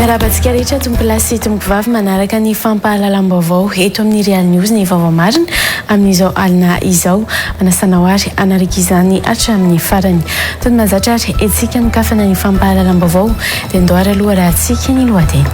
Miarabantsika rehetra tompo lasy tompo vavy manaraka ny fampahalalam-baovao eto amin'ny Real News ny vaovao marina amin'izao alina izao manasana ho ary anaraka izany hatramin'ny farany. Tony mazatra ary etsika mikafana ny fampahalalam-baovao dia ndoara aloha raha antsika ny lohateny.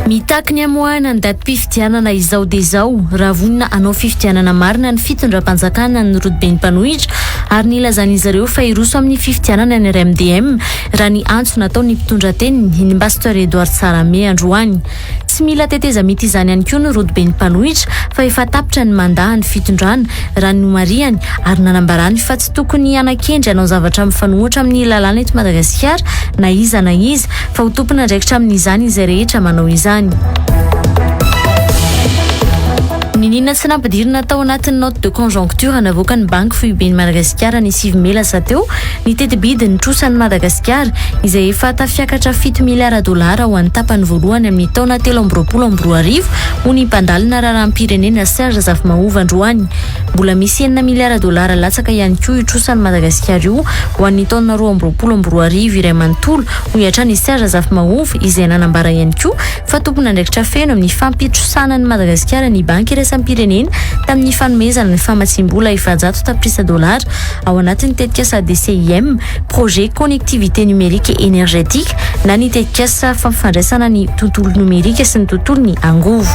Mitaky ny amoahana ny datim-pifidianana izao dia izao raha vonina anao fifidianana marina ny fitondram-panjakana ny Rotben'Ipalohitra ary nilazan'izy ireo fa hiroso amin'ny fifidianana ny RMDM raha ny antso natao ny mpitondra teny ny Pasteur Edouard Sarame androany. Tsy mila teteza mity izany ihany koa ny Rotben'Ipalohitra fa efa tapitra ny mandaha ny fitondrana raha ny mariany ary nanambarany fa tsy tokony anakendry anao zavatra mifanohitra amin'ny lalàna eto Madagasikara na iza fa ho tompona andraikitra amin'izany izay rehetra manao izany. Ninina tsy nampidirina tao anatin'ny note de conjoncture navoakan'ny banky foiben'ny Madagasikara ny 6 mela teo ny teti-bidy ny trosan'ny Madagasikara izay efa tafiakatra 7 miliara dolara ho an'ny tapany voalohany amin'ny taona 2024 ho ny mpandalina raharam-pirenena Serge Zafmaovo androany. Mbola misy 9 miliara dolara latsaka ihany koa itrosan'ny Madagasikara io ho an'ny taona 2024 iray manontolo ho hiatrany Serge Zafmaovo izay nanambara ihany koa fa tompona andraikitra feno amin'ny fampitrosanan'ny Madagasikara ny banky sampirenena tamin'ny fanomezana ny famatsim-bola $100 tapitrisa dolara ao anatin'ny tetikasa DCIM projet connectivité numérique et énergétique na ny tetikasa fampifandraisana ny tontolo numerika sy ny tontolon'ny angovo.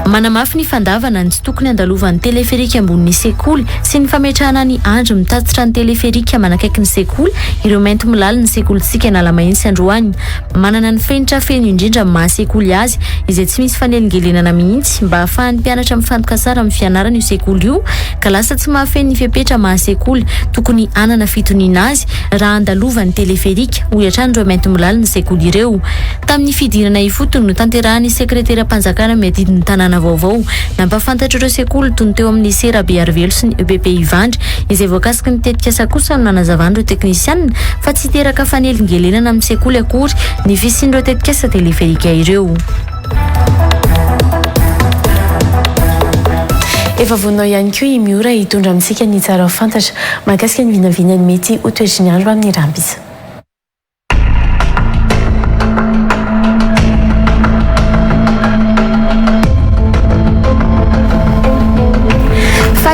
Manamafy ny fandavana ny tsy tokony andalovan'ny teleferika ambonin'ny sekoly sy ny fametrahana ny andro mitatitra ny teleferika manakaiky ny sekoly ireo mainty milala ny sekolitsika na Alamaintsy androany. Manana ny fenitra feno indrindra amin'ny mahasekoly azy izay tsy misy fanelingelenana mihitsy mba ahafahan'ny mpianatra mifantoka tsara amin'ny fianarana io sekoly io ka lasa tsy mahafeno ny fepetra mahasekoly tokony anana fitoniana azy raha andalovan'ny teleferika ho hiatran'ireo mainty milala ny sekoly ireo. Tamin'ny fidirana ifotony no tanterahan'ny sekretera-panjakana miadidin'ny tanàna vaovao nampafantatra ireo sekoly toy ny teo amin'ny lycée Rabe Arvelo sy ny EBP Ivandry izay voakasiky ny tetikasa kosa no nanazavana ireo teknisianina fa tsy teraka fanelingelenana amin'ny sekoly akory ny fisian'ireo tetikasa teleferika ireo. Efa vonao ihany koa i miora hitondra amintsika ny tsara fantatra mahakasika ny vinavinany mety ho toetry ny andro amin'ny rambisa.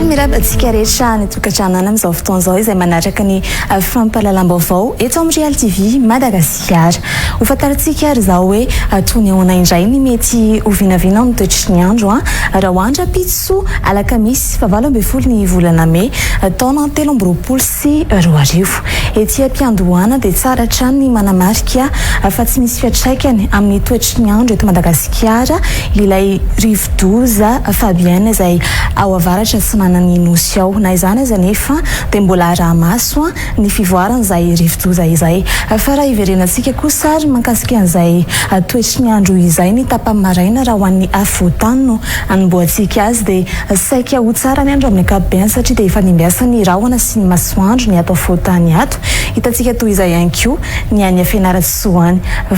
Mirabantsika rehetra ny tokantranana amin'izao fotoana izao izay manaraka ny fampahalalam-baovao eto amin'ny Real TV Madagasikara. Ho fantarintsika ary izao hoe tony ahoana indray ny mety ho vinavina amin'ny toetry ny andro raha hoandra pitso alakamisy 7 ny volana May taona 2024. Ety am-piandohana dia tsara hatrany ny manamarika fa tsy misy fiantraikany amin'ny toetry ny andro eto Madagasikara ilay rivo-doza Fabienne izay ao avaratra sy ny nosy ao na izany aza nefa dia mbola rahamaso ny fivoarana izay rivo-doza izay fa raha iverenantsika kosa ary mankasika an'izay toetry ny andro izay ny tapany maraina raha ho an'ny afovoantany no anomboantsika azy dia saika ho tsara ny andro amin'ny ankapobeny satria dia efa nimbiasa ny rahona sy ny masoandro ny ato afovoantany ato hitantsika toy izay ihany koa ny any Fianarantsoa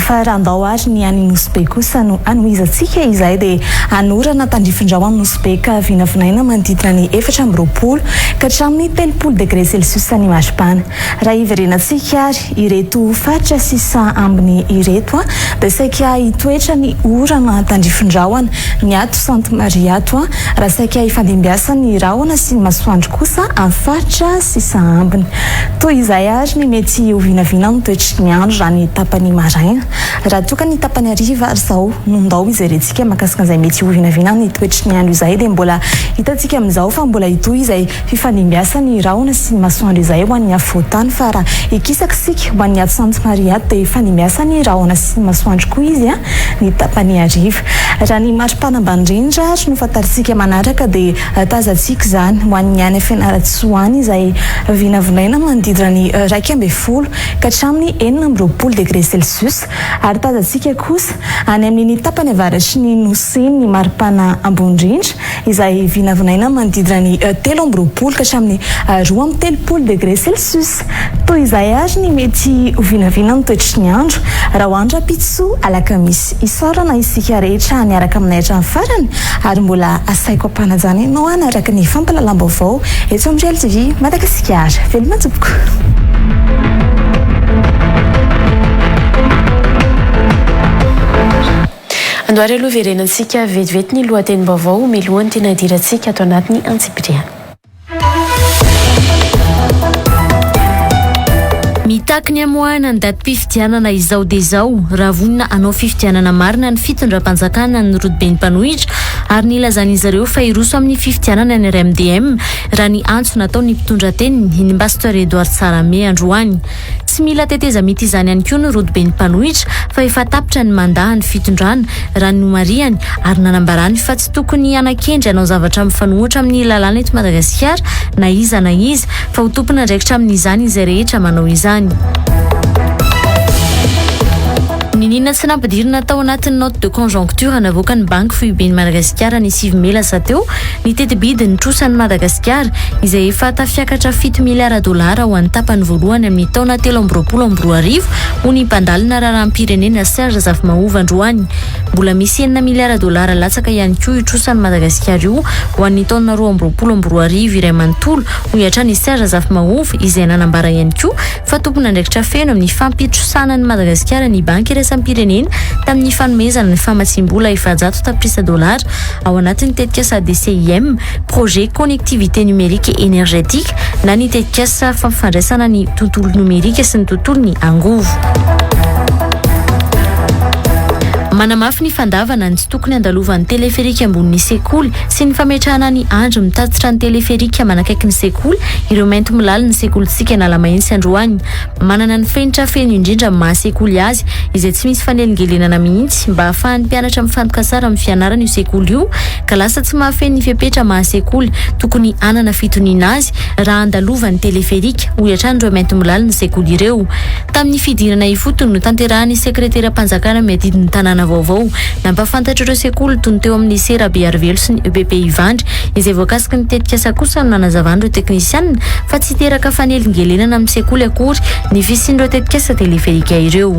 fa raha andao ary ny any Nosy Be kosa no anohizantsika izay dia anorana tandrifindrao amin'ny Nosy Be ka vinavinaina manodidina ny 420 ka hatramin'ny 30 degré Celsius ny maripana. Raha iverenantsika ary ireto faritra sy ambiny ireto dia saika hitoetra ny orana tandrifindraona ny ato Sainte Marie ato raha saika hifandimbiasa ny rahona sy ny masoandro kosa amin'ny faritra sy ambiny. Toy izay ary ny mety ho vinavina amin'ny toetry ny andro raha ny tapany maraina. Raha toka ny tapany hariva ary izao no ndao izerentsika mahakasika an'izay mety ho vinavina amin'ny toetry ny andro izay dia mbola hitantsika amin'izao fa mbola hitoy izay fifandimbiasa ny rahona sy ny masoandro izay ho an'ny afovoantany fa raha ikisakisika ho an'ny ato Sainte Marie ato dia fifandimbiasa ny rahona sy ny masoandro koa izy ny tapany hariva. Raha ny maripana ambany-drindra ary no fantarintsika manaraka dia tazantsika izany ho an'ny any Fianarantsoa izay vinavinaina manodidina ny 12 ka hatramin'ny 20 degré Celsius ary tazantsika kosa any amin'ny tapany avaratry ny Nosy ny maripana ambony-drindra izay vinavinaina manodidina ny amin'ny 3 ka hatramin'ny 2 degré celsius toy izay ary ny mety ho vinavina ny toetry ny andro raha hoandra pitsoa alakamisy isorana isika rehetra niaraka aminay hatramin'ny farany ary mbola asaiko ampanajana ianao anaraka ny fampahalalam-baovao eto amin'ny Real TV Madagasikara. Veloma tompoko. Andohary aloha verenantsika vetivety ny lohatenim-baovao milohany tena idirantsika ato anatin'ny antsipriana. Mitaky ny amoahana ny datim-pifidianana izao dia izao raha vonina anao fifidianana marina ny fitondram-panjakana ny Rodoben'ny Mpanohitra ary nilazan'izy ireo fa hiroso amin'ny fifidianana ny RMDM raha ny antso natao ny mpitondra teniny ny Pasteur Edouard Sarame androany. Tsy mila teteza mity izany ihany koa ny Rodoben'ny Mpanohitra fa efa tapitra ny mandahany fitondrana raha ny mariany ary nanambarany fa tsy tokony anakendry anao zavatra mifanohitra amin'ny lalàna eto Madagasikara na iza fa ho tompona ndraikitra amin'izany izay rehetra manao izany. Ninina tsy nampidirina tao anatin'ny note de conjoncture navoaka ny banky foiben'ny Madagasikara ny 6 Mey lasa teo ny teti-bidy ny trosan'ny Madagasikara izay efa tafiakatra 7 miliara dolara ho an'ny tapany voalohany amin'ny taona 2024 ho ny mpandalina raharam-pirenena Serge Zafimahova androany. Mbola misy 9 miliara dolara latsaka ihany koa itrosan'ny Madagasikara io ho an'ny taona 2024 iray manontolo ho hiatrany Serge Zafimahova izay nanambara ihany koa fa tompona ndraikitra feno amin'ny fampitrosanan'ny Madagasikara ny banky iraisam-pirenena tamin'ny fanomezana ny famatsim-bola $100 tapitrisa dolara ao anatin'ny tetikasa DCIM projet connectivité numérique et énergétique na ny tetikasa fampifandraisana ny tontolo numerika sy ny tontolo ny angovo. Manamafy ny fandavana ny tsy tokony andalovan'ny teleferika ambonin'ny sekoly sy ny fametrahana ny andro mitatitra ny teleferika manakaiky ny sekoly ireo mainty milala ny sekolitsika Analamahintsy androany. Manana ny fenitra feno indrindra amin'ny mahasekoly azy izay tsy misy fanelingelenana mihitsy mba ahafahan'ny mpianatra mifantoka tsara amin'ny fianarana io sekoly io ka lasa tsy mahafeno ny fipetra mahasekoly tokony anana fitoniana azy raha andalovan'ny teleferika ho hiatrany ireo mainty milala ny sekoly ireo. Tamin'ny fidirana ifotony no tanterahan'ny sekretera mpanjakana miadidin'ny tanàna vaovao nampafantatra ireo sekoly toy ny teo amin'ny lycée Rabe Arvelo sy ny EBP Ivandry izay voakasiky ny tetikasa kosa no nanazavany ireo teknisianina fa tsy teraka fanelingelenana amin'ny sekoly akory ny fisian'ireo tetikasa teleferika ireo.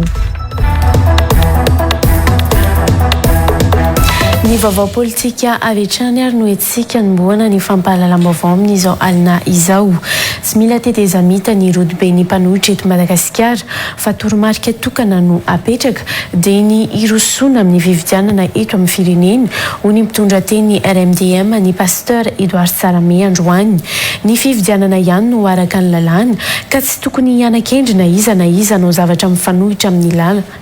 Ny vaovao politika avy hatrany ary no etsika ny mboana ny fampahalalam-baovao amin'izao alina izao. Tsy mila teteza mita ny Rodoben'ny Mpanohitra eto Madagasikara fa toromarika tokana no apetraka dia ny irosoana amin'ny fifidianana eto amin'ny firenena ho ny mpitondra teny RMDM ny Pasteur Edouard Sarame androany. Ny fifidianana ihany no araka ny lalàna ka tsy tokony hianakendry na iza anao zavatra mifanohitra amin'ny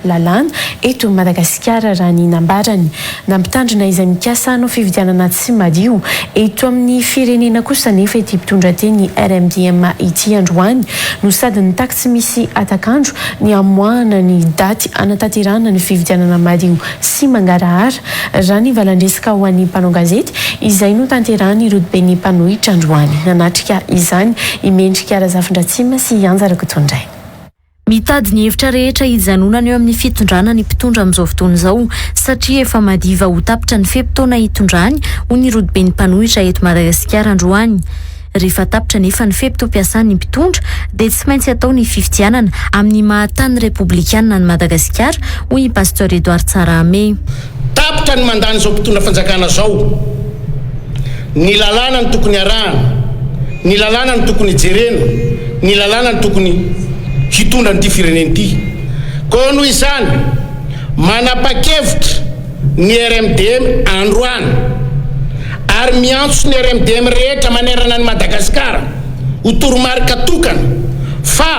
lalàna eto Madagasikara raha ny nambarany. Nampitandrina izay mikasa anao fifidianana tsy madio eto amin'ny firenena kosa nefa ity mpitondra teny RMDM ity androany no sady ny taky tsy misy atakandro ny amoahana ny daty anatanterahana ny fifidianana madio sy mangarahara raha ny valandresaka ho an'ny mpanao gazety izay no tanterahany Rodoben'ny Mpanohitra androany. Nanatrika izany imendrika Razafindratsima sy Anjara Kotondray. Mitady ny hevitra rehetra hijanonana eo amin'ny fitondrana ny mpitondra amin'izao fotoana izao satria efa madiva ho tapitra ny fepitaona hitondrany ho ny Rodoben'ny Mpanohitra eto Madagasikara androany. Rehefa tapitra nefa ny fepitaom-piasany mpitondra dia tsy maintsy atao ny fifidianana amin'ny mahatany republikanina ny Madagasikara ho ny Pasteur Edouard Sarame. Tapitra ny mandany izao mpitondra fanjakana izao ny lalàna ny tokony arahana, ny lalàna ny tokony jerena, ny lalàna ny tokony hitondra ny firenena ity. Koa noho izany manapa-kevitra ny RMDM androany ary miantso ny RMDM rehetra manerana ny Madagasikara ho toromarika tokana fa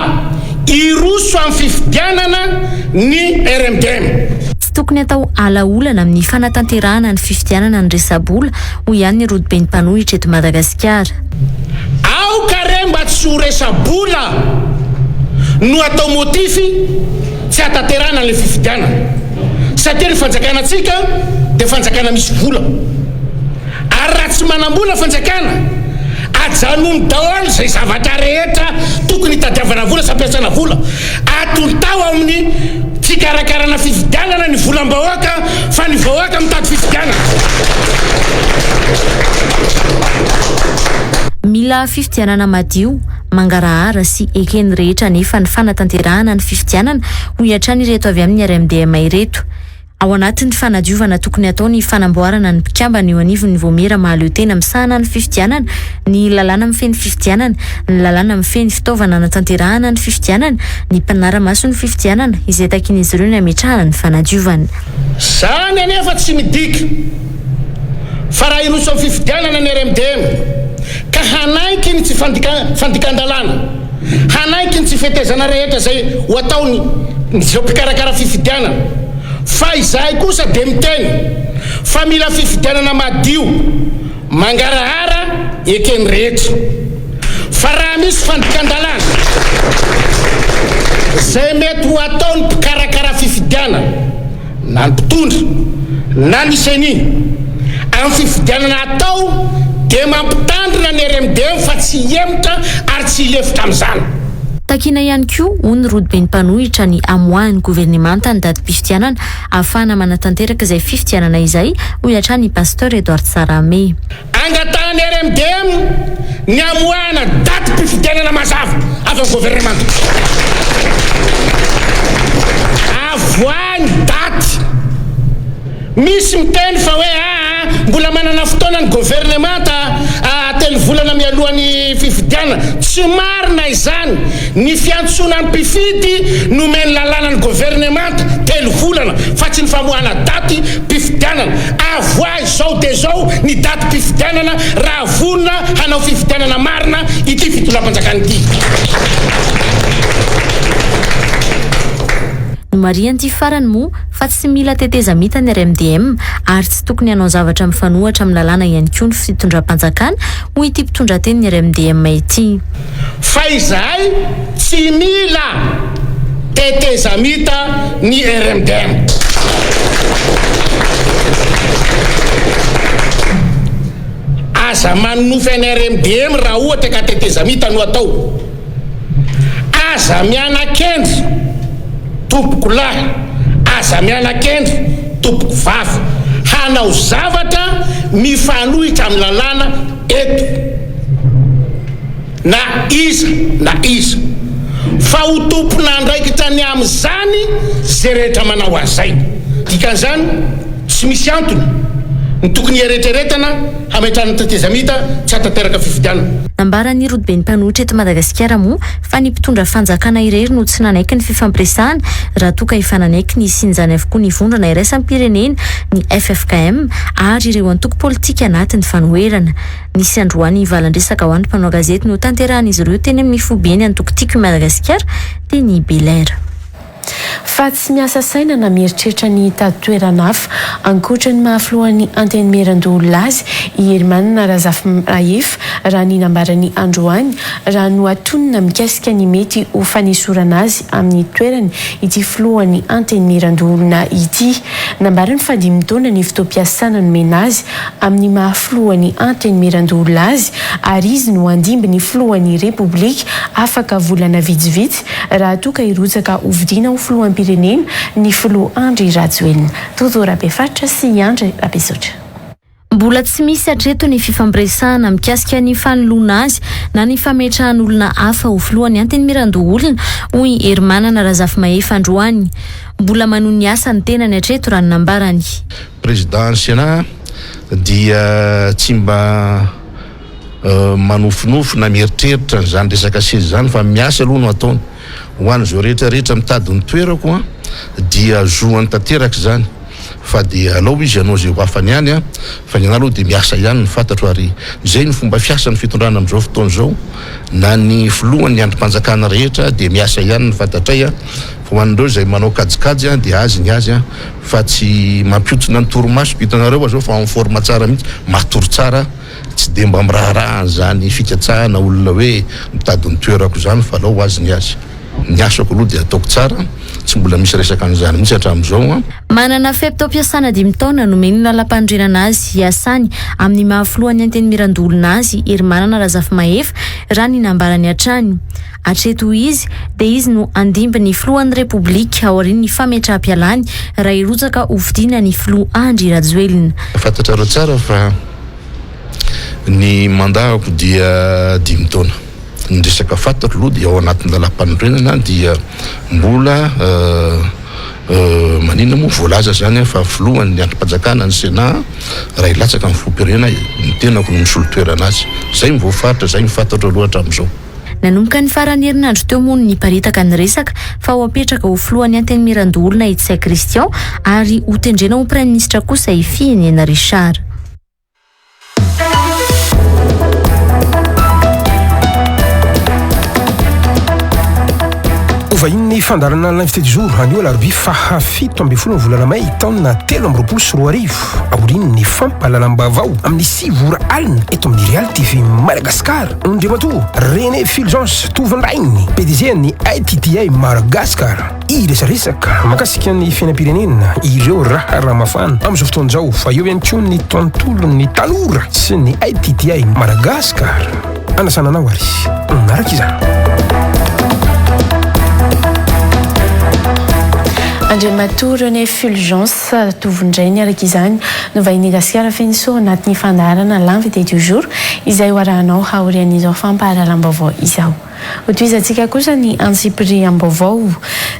iroso amin'ny fifidianana ny RMDM. Tsy tokony atao alaolana amin'ny fanatanterahana ny fifidianana ny resabola ho ihany ny Rodoben'ny Mpanohitra eto Madagasikara. Aokare mba tsy ho resabola no atao motify tsy ataterana ny fifidianana satria ny fanjakana tsika dia fanjakana misy vola ary raha tsy manam-bola fanjakana ajanony daholo izay zavatra rehetra tokony hitadiavana vola sy ampiasana vola atontao amin'ny fikarakarana fifidianana ny volam-bahoaka fa ny vahoaka mitady fifidianana. mila fifidianana madio mangarahara sy ekeny rehetra nefa ny fanatanterahana ny fifidianana ho iatrany ireto avy amin'ny RMDM ireto. Ao anatin'ny fanadiovana tokony atao ny fanamboarana ny mpikambana eo anivon'ny vomera mahaleo tena misahana ny fifidianana, ny lalàna mifeny fifidianana, ny lalàna mifeny fitaovana natanterahana ny fifidianana, ny mpanara-maso ny fifidianana izay takin'izy ireo ny ametrahana ny fanadiovana. Zany anefa tsy midika fa raha iroso amin'ny fifidianana ny RMDM ka hanaiky ny tsy fandikan-dalàna, hanaiky ny tsy fetezana rehetra zay ho ataony zao mpikarakara fifidianana. Fa izay kosa de miteny fa mila fifidianana madio mangarahara ekeny rehetra. Fa raha misy fandikan-dalàna zay mety ho ataony mpikarakara fifidianana na ny mpitondra na ny seni amin'ny fifidianana atao de mampitandrina ny RMDM fa tsy emotra ary tsy lefitra amin'izany. Takina ihany koa ony Rodibeny mpanohitra ny amoahan'ny gouvernemanta ny datim-pifidianana ahafahana manatanteraka izay fifidianana izay ho iatrany pasteur Edouard Sarame. Angatahany RMDM ny amoahana datim-pifidianana mazava avy amin'ny gouvernemanta. Avoany daty. Misy miteny fa hoe mbola manana fotoana ny gouvernemanta telo volana mialohan'ny fifidianana. Tsy marina izany. Ny fiantsonan'ny mpifidy nomeny lalàna ny gouvernemanta telo volana fa tsy ny famoahana daty mpifidianana. Avoa izao de zao ny daty mpifidianana raha vonona hanao fifidianana marina ity fitondram-panjakana ity. Marianty farany moa fa tsy mila teteza mita ny RMDM ary tsy tokony hanao zavatra mifanohatra amin'ny lalàna ihany koa ny fitondram-panjakana ho ity mpitondra teny ny RMDM ity. Fa izahay tsy mila teteza mita ny RMDM. Aza manofy ny RMDM raha ohatra ka teteza mita no atao. Aza mianakendry tompoko lahy, aza mianakendry tompoko vavy hanao zavatra mifanohitra amin'ny lalàna eto na iza fa ho tompona andraikitra ny amin'izany zay rehetra manao an'izay. Dikan'izany tsy misy antony ny tokony eretreretana hametrana tetezamita tsy hatateraka fifidianana. Nambarany Rodibeny mpanohitra eto Madagasikara moa fa ny mpitondra fanjakana irery no tsy nanaiky ny fifampiresahana raha toa ka efa nanaiky ny sinjany avokoa ny vondrana iraisam-pirenena ny FFKM ary ireo antoko politika anatin'ny fanoherana. Nisy androany valandresaka ho an'ny mpanao gazety no tanterahan'izy ireo teny amin'ny fobeny antoko tiako Madagasikara Denis Belair. Fa tsy miasa saina na mieritreritra ny tatoerana hafa ankoatra ny mahafilohan'ny anteny Merandolo azy Hermanina Razafraef raha ny nambarany Androany raha no atonina mikasika ny mety ho fanesorana azy amin'ny toerany ity filohan'ny anteny Merandolona ity. Nambarany fa 5 taona ny fotoam-piasana no mena azy amin'ny mahafilohan'ny anteny Merandolo azy ary izy no andimby ny filohan'ny Repoblika afaka volana vitsivitsy raha toa ka irotsaka hovidiana ho filohan'ny pirenena ny filoha Andry Rajoelina. Todorabefaritra sy Andry Rabesotra. Mbola tsy misy hatreto ny fifampiresahana mikasika ny fanoloana azy na ny fametrahan'olona hafa ho filohan'ny anteny Merandolo hoy Hermanina Razafmaef Androany. Mbola manohy ny asa ny tenany hatreto raha nambarany. Président Sénat dia tsy mba manofinofy na mieritreritra zany resaka seza zany fa miasa aloha no ataony ho an'izao rehetrarehetra mitady ny toerako dia zoany tanteraka zany fa dia alao izy anao zay ho afany ihany fa ny aloha dia miasa ihany ny fantatro ary zay ny fomba fiasa ny fitondrana amin'izao fotoana zao na ny filohan'ny androm-panjakana rehetra dia miasa ihany ny fantatray fa ho an'ireo zay manao kajikajy dia azy ny azy fa tsy mampiotsina ny toromaso bitanareo zao fa amin'ny forme tsara mihitsy matoro tsara tsy dia mba miraharaha zany fikatsahana olona hoe mitady ny toerako zany fa alao azy ny azy ny asako aloha dia ataoko tsara tsy mbola misy resaka an'izany mihitsy hatramin'izao manana feptaom-piasana 5 taona nomeny lalam-pandrenana azy hiasany amin'ny mahafilohan'ny anteny Merandolona azy Hermanina Razafmaef raha ny nambarany hatrany. Hatreto izy dia izy no andimby ny filohan'ny Repoblika aorian'ny fametraha-pialany raha irotsaka hovidiana ny filoha Andry Rajoelina. Fantatrareo tsara fa ny mandahako dia 5 taona ny resaka fantatro aloha dia ao anatin'ny lalam-panorenana dia mbola maninona moa voalaza zany fa filohan'ny androm-panjakana ny Sénat raha ilatsaka amin'ny filoham-pirenena ny tenako no misolo toerana azy zay mivoafaritra zay mifantatro aloha hatramin'izao. Nanomboka ny farany herinandro teo moa ny paritaka ny resaka fa ho apetraka ho filohan'ny antenimiran-doholona Itsay Christian ary ho tendrena ho Premier Ministre kosa i Fihenena Richard. Vahiny fandarana l'invité du jour anio alarobia fahafito amby folo volana may taona 13 aorian'ny fampahalalam-bavao amin'ny 6 ora alina eto amin'ny Real TV Madagascar. Andriamatoa René Fulgence Tovindrainy PDG ny ITTI Madagascar iresaresaka makasika ny fiainam-pirenena ireo raha mafana amin'izao fotoan'izao fa eo ihany koa ny tontolon'ny tanora sy ny ITTI Madagascar. Anasana anao ary naraka izany. Andriamatoa René Fulgence Tovindrainy araka izany no vahiny gasikara feniso anatin'ny fandarana l'invité du jour izay hoarahanao haorian'izao fampahalalam-baovao izao. Hotoizantsika kosa ny antsipiriam-baovao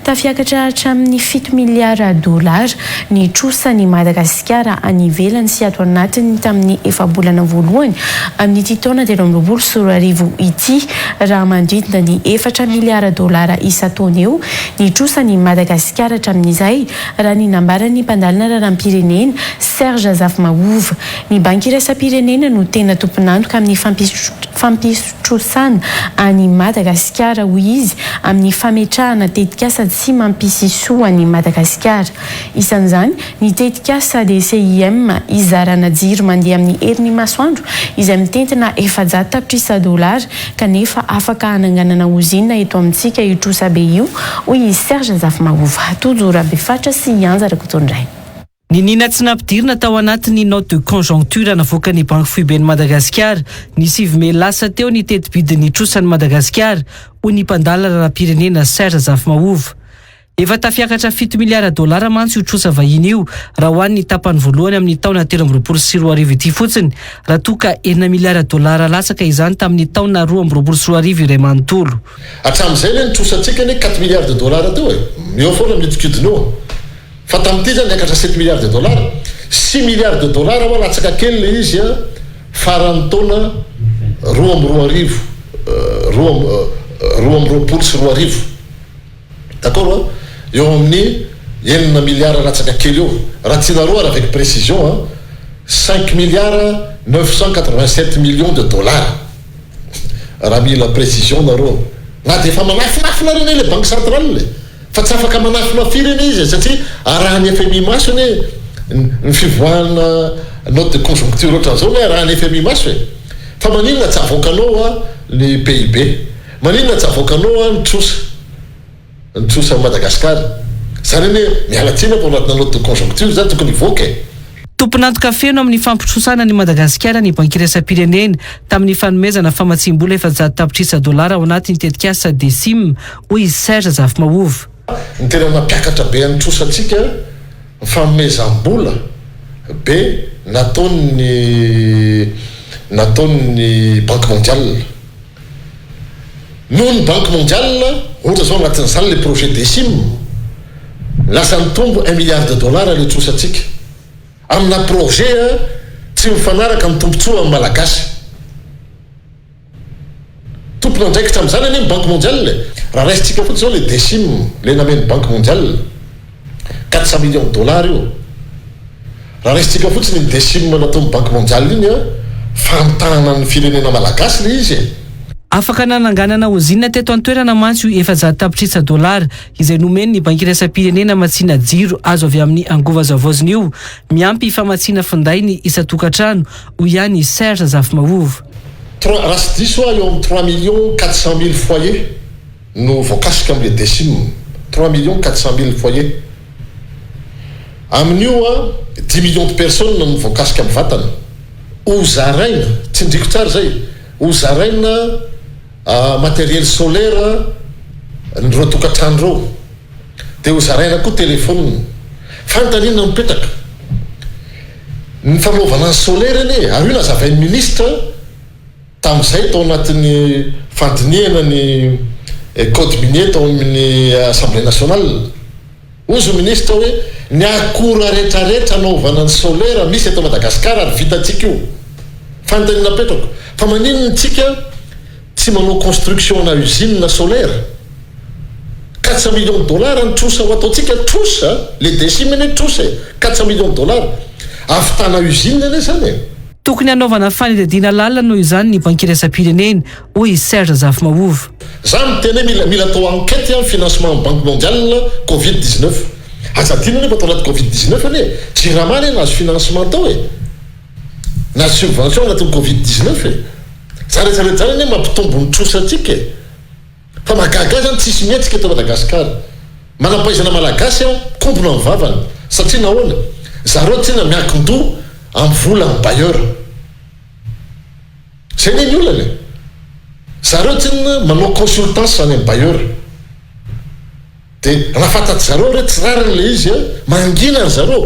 tafiakatra hatramin'ny 7 miliara dolara ny trosan'ny Madagasikara any ivelany sy ato anatiny tamin'ny efa-bolana voalohany amin'ny taona 2024 ity raha mandrindra ny 4 miliara dolara isa-taona eo ny trosan'ny Madagasikara hatramin'izay raha ny nambaran'ny mpandalina raharam-pirenena Serge Azafmaovo. Ny banky iraisam-pirenena no tena tompon'antoka amin'ny fampisotrosana any Madagasikara hoy izy amin'ny fametrahana tetikasa tsy mampisy soa ny Madagasikara. Isan'izany ny tetikasa DCIM izarana jiro mandeha amin'ny herin'ny masoandro izay mitentina 400 tapitrisa dolara kanefa afaka hananganana uzina eto amintsika itrosa be io hoy Serge Azafmaovo. Tozora befatra sy Ianza Rakotondray. Ny nina tsy nampidirina tao anatin'ny note de conjoncture navoakan'ny Banque Fuiben'ny Madagasikara ny 7 May lasa teo ny teti-bidin'ny trosan'ny Madagasikara hoy ny mpandala raharam-pirenena Serge Azafmaovo. Efa tafiakatra 7 miliara dolara mantsy io trosa vahiny io raha hoan'ny tapany voalohany amin'ny taona 2024 ity fotsiny raha toka 9 miliara dolara latsaka izany tamin'ny taona 2024 iray manontolo. Hatramin'izay ny trosantsika ny 4 miliards de dollars teo eo foana midikidina eo. Fa tamin'ity zany niakatra 7 milliards de dollars 6 milliards de dollars ho latsaka kely le izy faran'ny taona 2024 2024 d'accord eo amin'ny 9 milliards latsaka kely eo raha tianaroa avec précision 5 milliards 987 millions de dollars raha mila précision nareo na dia efa manafinafina reny le banque centrale fa tsy afaka manafina fireny izy satria arahany FMI masony ny fivoahana note de conjoncture ohatran'izao hoe arahany FMI maso fa maninona tsy avoakanao ny PIB maninona tsy avoakanao ny trosa Madagasikara zany hoe mialatsina po anatina note de conjoncture zany tokony hivoaka Tompon'antoka feno amin'ny fampitrosana ny Madagasikara ny banky iraisam-pirenena tamin'ny fanomezana famatsim-bola 400 tapitrisa dolara ao anatin'ny tetikasa DCIM hoy Serge Azafmaovo. Ny tena mampiakatra be any trosantsika fanomezam-bola be nataony Banque mondiale. Noho ny Banque mondiale ohatra zao anatin'izany le projet DCIM lasa nitombo 1 milliard de dollars le trosantsika amina projet tsy mifanaraka amin'ny tombontsoa amin'ny malagasy tompona andraikitra amin'izany anie ny Banque mondiale raha raisitsika fotsy zao le DCIM le nameny Banque mondiale 400 millions de dollars io raha raisitsika fotsiny ny DCIM nataon'ny Banque mondiale iny famitahana ny firenena malagasy le izy afaka nananganana uzina teto an-toerana mantsy io 400 tapitrisa dolara izay nomeny ny banky iraisam-pirenena matsina jiro azo avy amin'ny angova zavoziny io miampy famatsina finday ny isa-tokantrano hoy ihany Serge Azafmaovo. Raha sy diso eo amin'ny 3 400 000 foyer no voakasika amin'le DCIM 3 400 000 foyer amin'io 10 millions de personnes no voakasika amin'ny vatana ozaraina tsindriko tsara zay ozaraina matériel solaire nireo tokantrano reo dia ozaraina koa telefone fantanina mipetraka ny fanaovana ny solaire iny ary io nazavain'ny ministre tamin'izay tao anatin'ny fandiniana ny code minier tao amin'ny assemblée nationale ozy ministre hoe ny akora rehetrarehetra anaovana ny solaire misy eto Madagasikara ary vitatsika io fantanina petrako fa maninona tsika tsy manao construction na usine solaire 400 millions de dollars ny trosa ho ataotsika trosa le décimene trosa 400 millions de dollars afitana usine ane zany tokony hanaovana fanidadiana lalina noho izany ny bankiry asa-pirenena hoy Serge Zafimahova. Za miteny mila atao enquête amin'ny financement banque mondiale Covid-19 azadina nefa atao anaty Covid-19 ane Jiramany nazo financement tao nazo subvention anatin'ny Covid-19 zarehetrarehetra zany ane mampitombo ny trosatsika fa mahagaga zany tsisy mihetsika eto Madagasikara manampaizana malagasy kombona amin'ny vavany satria nahoana zareo tsena miakin-doha amin'ny vola amin'ny bailleur zay ny olana zareo tsena manao consultance zany amin'ny bailleur dia rahafantaty zareo re tsy rariny le izy mangina ry zareo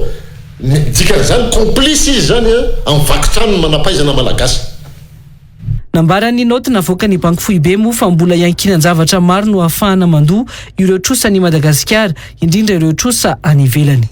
dikan'izany complice izy zany amin'ny vakitrano manampaizana malagasy. Nambarany note navoaka ny banky foibe moa fa mbola iankinan-javatra maro no ahafahana mandoa ireo trosa ny Madagasikara indrindra ireo trosa any ivelany.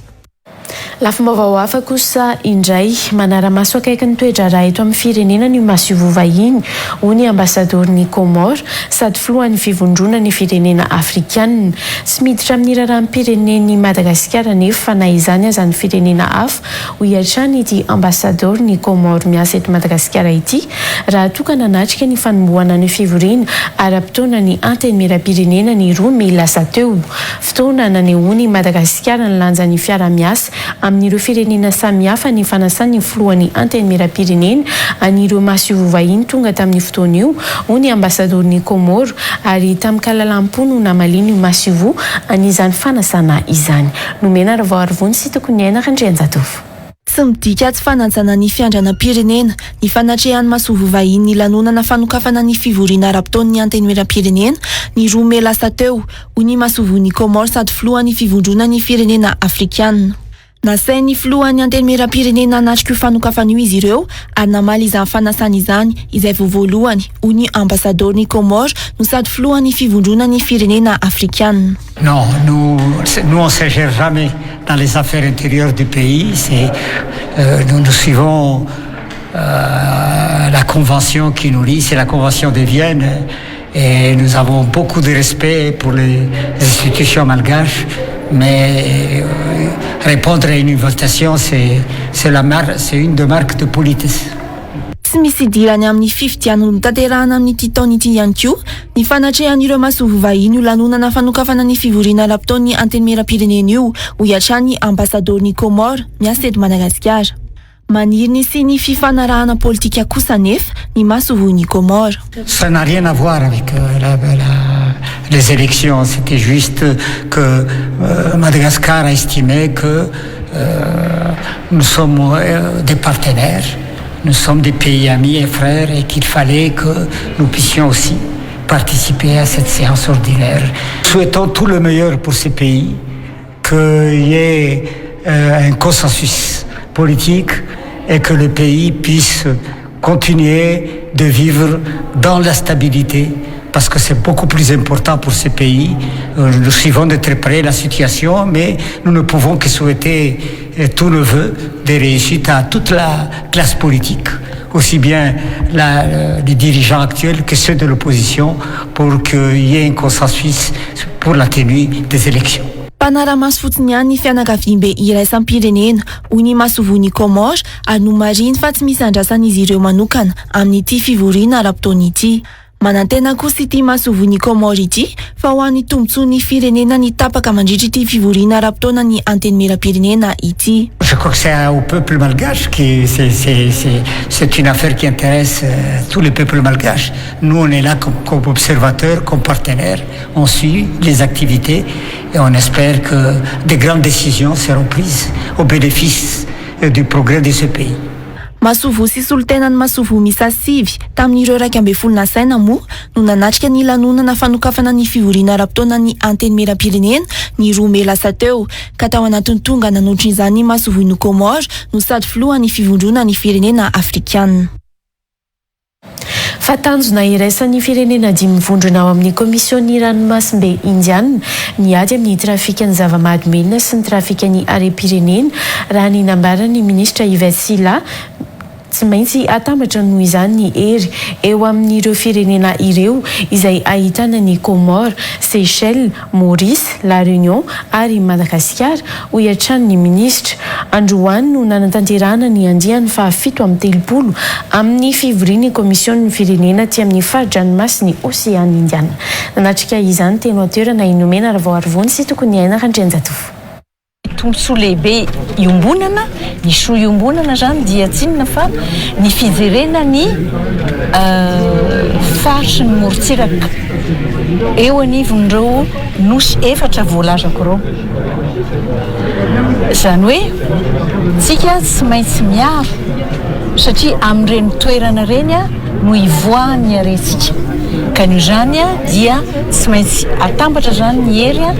Lafim-baovao hafa kosa indray manara-maso akaiky ny toedrara eto amin'ny firenena ny Masivo vahiny hoy ambasador'ny Comore sady filohan'ny fivondrona ny firenena afrikanina sy miditra amin'ny raharaham-pirenen'ny Madagasikara nefa na izany aza ny firenena hafa ho iatrany ity ambasador'ny Comore miasa eto Madagasikara ity raha toka nanatrika ny fanombohana ny fivoriana ara-potoana ny anteny miram-pirenena ny roa may lasa teo fotoana nanehony Madagasikara ny lanjan'ny fiara-miasa amin'ireo firenena samihafa ny fanasan'ny filohan'ny anteny miram-pirenena an'ireo Masivo vahiny tonga tamin'ny fotoana io hoy ambasador'ny Comore ary tamin'ny kalalam-po no namaliny Masivo an'izany fanasana izany nomena ravaharivony sy tokony ainaka Andrianjatovo. Tsy midika tsy fananjana ny fiandranam-pirenena ny fanatrehan'ny Masivo vahiny ny lanonana fanokafana ny fivoriana ara-potoan'ny anteny miram-pirenena ny roa may lasa teo hoy ny Masivon'ny Comore sady filohan'ny fivondrona ny firenena afrikanina. Nasain'ny filohan'ny anteny miram-pirenena anatrika io fanokafana io izy ireo ary namaly izany fanasana izany izay voalohany hoy ny ambasador'ny Comore no sady filohan'ny fivondrona ny firenena afrikanina. Non, nous on s'ingère jamais dans les affaires intérieures du pays. Nous suivons la convention qui nous lie, c'est la convention de Vienne, et nous avons beaucoup de respect pour les institutions malgaches. Mais répondre à une invitation, c'est une des marques de politesse. Tsy misy idirany amin'ny 50 ano tanterahana amin'ity taona ity ihany koa ny fanatrehan'ireo Masivo vahiny io lanonana fanokafana ny fivoriana ara-potoan'ny anteny miram-pirenena io ho iatrany ambasador'ny Comore miasa eto Madagasikara. Maniriny sy ny fifanarahana politika kosa nefa ny Masivon'ny Comore. Ça n'a rien à voir avec les élections. C'était juste que Madagascar a estimé que nous sommes des partenaires, nous sommes des pays amis et frères et qu'il fallait que nous puissions aussi participer à cette séance ordinaire. Souhaitons tout le meilleur pour ces pays, qu'il y ait un consensus politique et que le pays puisse continuer de vivre dans la stabilité, parce que c'est beaucoup plus important pour ces pays. Nous suivons de très près la situation, mais nous ne pouvons que souhaiter tous nos vœux de réussite à toute la classe politique, aussi bien les dirigeants actuels que ceux de l'opposition, pour qu'il y ait un consensus pour la tenue des élections. Panaramaso fotsiny ihany ny fianakaviam-be iraisampirenena hoy ny Masivon'ny Comore ary no mariny fa tsy misy andrasan'izy ireo manokana amin'ity fivoriana ara-potoana ity. Manantena kosa ity Masivon'ny Comore ity fa ho an'ny tombontsoan'ny firenena ny tapaka mandritra ity fivoriana ara-potoana ny anteny miram-pirenena ity. Je crois que c'est au peuple malgache que c'est une affaire qui intéresse tous les peuples malgaches. Nous, on est là comme observateurs, comme partenaires. On suit les activités et on espère que de grandes décisions seront prises au bénéfice du progrès de ce pays. Masivo sy solitenan'ny Masivo misa sivy tamin'ireo 12 nasaina moa no nanatrika ny lanonana fanokafana ny fivoriana ara-potoana ny anteny miram-pirenena ny roa may lasa teo ka tao anatin'ny tonga nanotrin'izany Masivon'ny Comore no sady filohan'ny fivondrona ny firenena afrikanina. Fatanjona iraisan'ny firenena dimy mivondrona ao amin'ny komision'ny ranomasimbe indiana ny ady amin'ny trafikan'ny zava-mahadomelina sy ny trafikan'ny are-pirenena raha ny nambaran'ny ministra Yvette Sila tsy maintsy atambatra noho izany ny hery eo amin'ireo firenena ireo izay ahitana ny Comores, Seychelles, Maurice, La Réunion ary Madagascar ho iatran'ny ministra. Androany no nanatanterahana ny andiany fa 7-30 amin'ny fivorian'ny komisionn'ny firenena ty amin'ny faridranomasiny Oseany Indiana. Nanatrika izany teno toerana inomena arvoarvony sy tokony ainaka andrenjatofo. Tombosoa lehibe iombonana, ny soa iombonana zany dia tsinona fa ny fijerena ny faritry ny morontsiraka eo anivon'ireo nosy 4 voalazako ireo. Zany hoe tsika tsy maintsy miaro satria amin'ireny toerana reny no ivoahan'ny arentsika. Ka noho izany dia tsy maintsy atambatra zany ny hery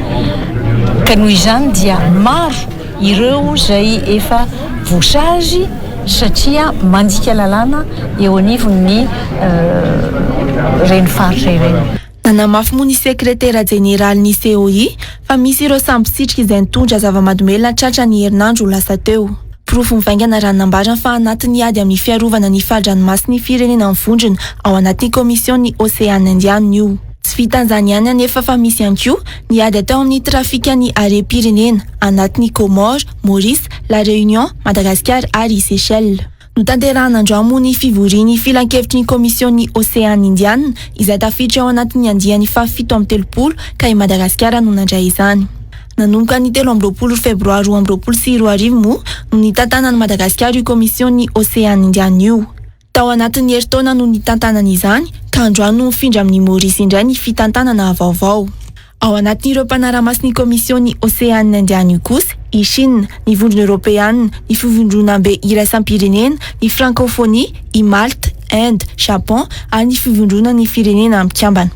ka noho izany dia maro ireo izay efa voasazy satria mandika lalàna eo anivon'ny renifaritra ireny. Nanamafy moa ny sekretera jeneraly COI fa misy ireo samby sitrika izay nitondra zava-mahadomelina tratra ny herinandro lasa teo. Profo mivaingana ranonambarana fa anatin'ny ady amin'ny fiarovana ny fahadranonmasiny firenena mivondrona ao anatin'ny komisionn'ny Oseany Indiana io. Tsy vitan'izany ihany anefa fa misy ihany koa ny ady atao amin'ny trafikan'ny are-pirenena anatin'ny Comores, Maurice, La Réunion, Madagascar ary Seychelles. Notanterahana androany moa ny fivorian'ny filan-kevitry ny komisionn'ny Oseany Indiana izay tafiditra ao anatin'ny andiany fa 7-30 ka i Madagascar no nandray izany. Nanomboka ny 13 febroary 2024 moa no nitantanan'i Madagascar io komisionn'ny Oseany Indiana io. Tao anatin'ny herintaona no nitantanana izany ka androany no mifindra amin'ny Maurice indray ny fitantanana vaovao. Ao anatin'ireo mpanara-masiny komisionn'ny Oseany Indiana io kosa i Chine, ny vondrona Européenne, ny fivondronam-be iraisam-pirenena, ny Francophonie, i Malte, Inde, Japon ary ny fivondronan'ny firenena amikambana.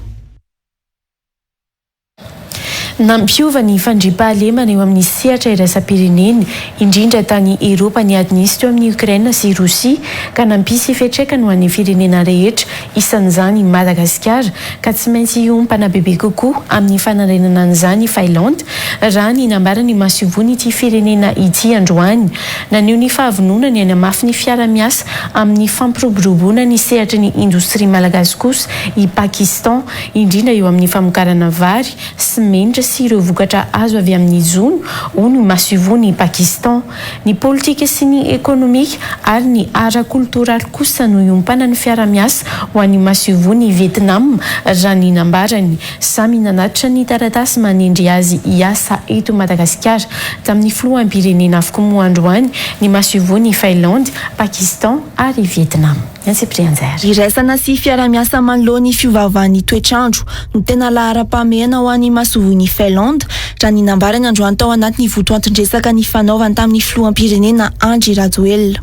Nampiova ny fandriampahalemana eo amin'ny sehatra iraisam-pirenena indrindra tany Eropa ny adnisy teo amin'ny Ukraine sy Rosia ka nampisy fiantraikany ho an'ny firenena rehetra isan'izany Madagascar ka tsy maintsy iompana bebe kokoa amin'ny fanarenana an'izany Finlande raha ny nambarany masivony ity firenena ity androany. Naneho ny fahavononany any amafy ny fiara-miasa amin'ny fampiroboroboana ny sehatry ny indostria malagasy kosa i Pakistan indrindra eo amin'ny famokarana vary, simenitra sy ireo vokatra azo avy amin'ny zono ho no masivony Pakistan. Ny politika sy ny ekonomika ary ny ara-kultoraly kosa no iompana ny fiara-miasa ho an'ny masivony Vietnam raha ny nambarany. Samy nanatitra ny taratasy manendry azy hiasa eto Madagascar tamin'ny filoham-pirenena avokoa moa androany ny masivony Finlande, Pakistan ary Vietnam. Iraisana sy fiara-miasa manoloa ny fiovaovan'ny toetrandro no tena lahara-pahamehana ho an'ny masovony Finlande raha ny nambarany androany tao anatin'ny votoantondresaka ny fanaovany tamin'ny filoham-pirenena Andry Rajoelina.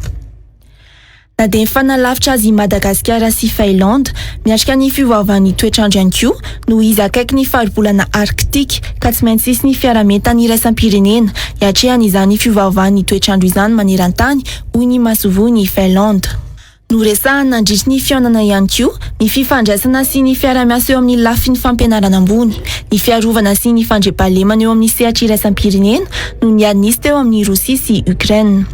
Na dia mifanalavitra azy Madagascar sy Finlande miatrika ny fiovaovan'ny toetrandro ihany koa no izy akaiky ny faribolana Arktika ka tsy maintsy sisy ny fiara-mientana iraisam-pirenena hiatrehany izany fiovaovan'ny toetrandro izany maneran-tany hoy ny masovony Finlande. No resahana nandritry ny fihaonana ihany koa ny fifandraisana sy ny fiara-miasa eo amin'ny lafiny fampianarana ambony, ny fiarovana sy ny fandriampahalemana eo amin'ny sehatra iraisam-pirenena no niadnisy teo amin'ny Rosia sy Ukraine.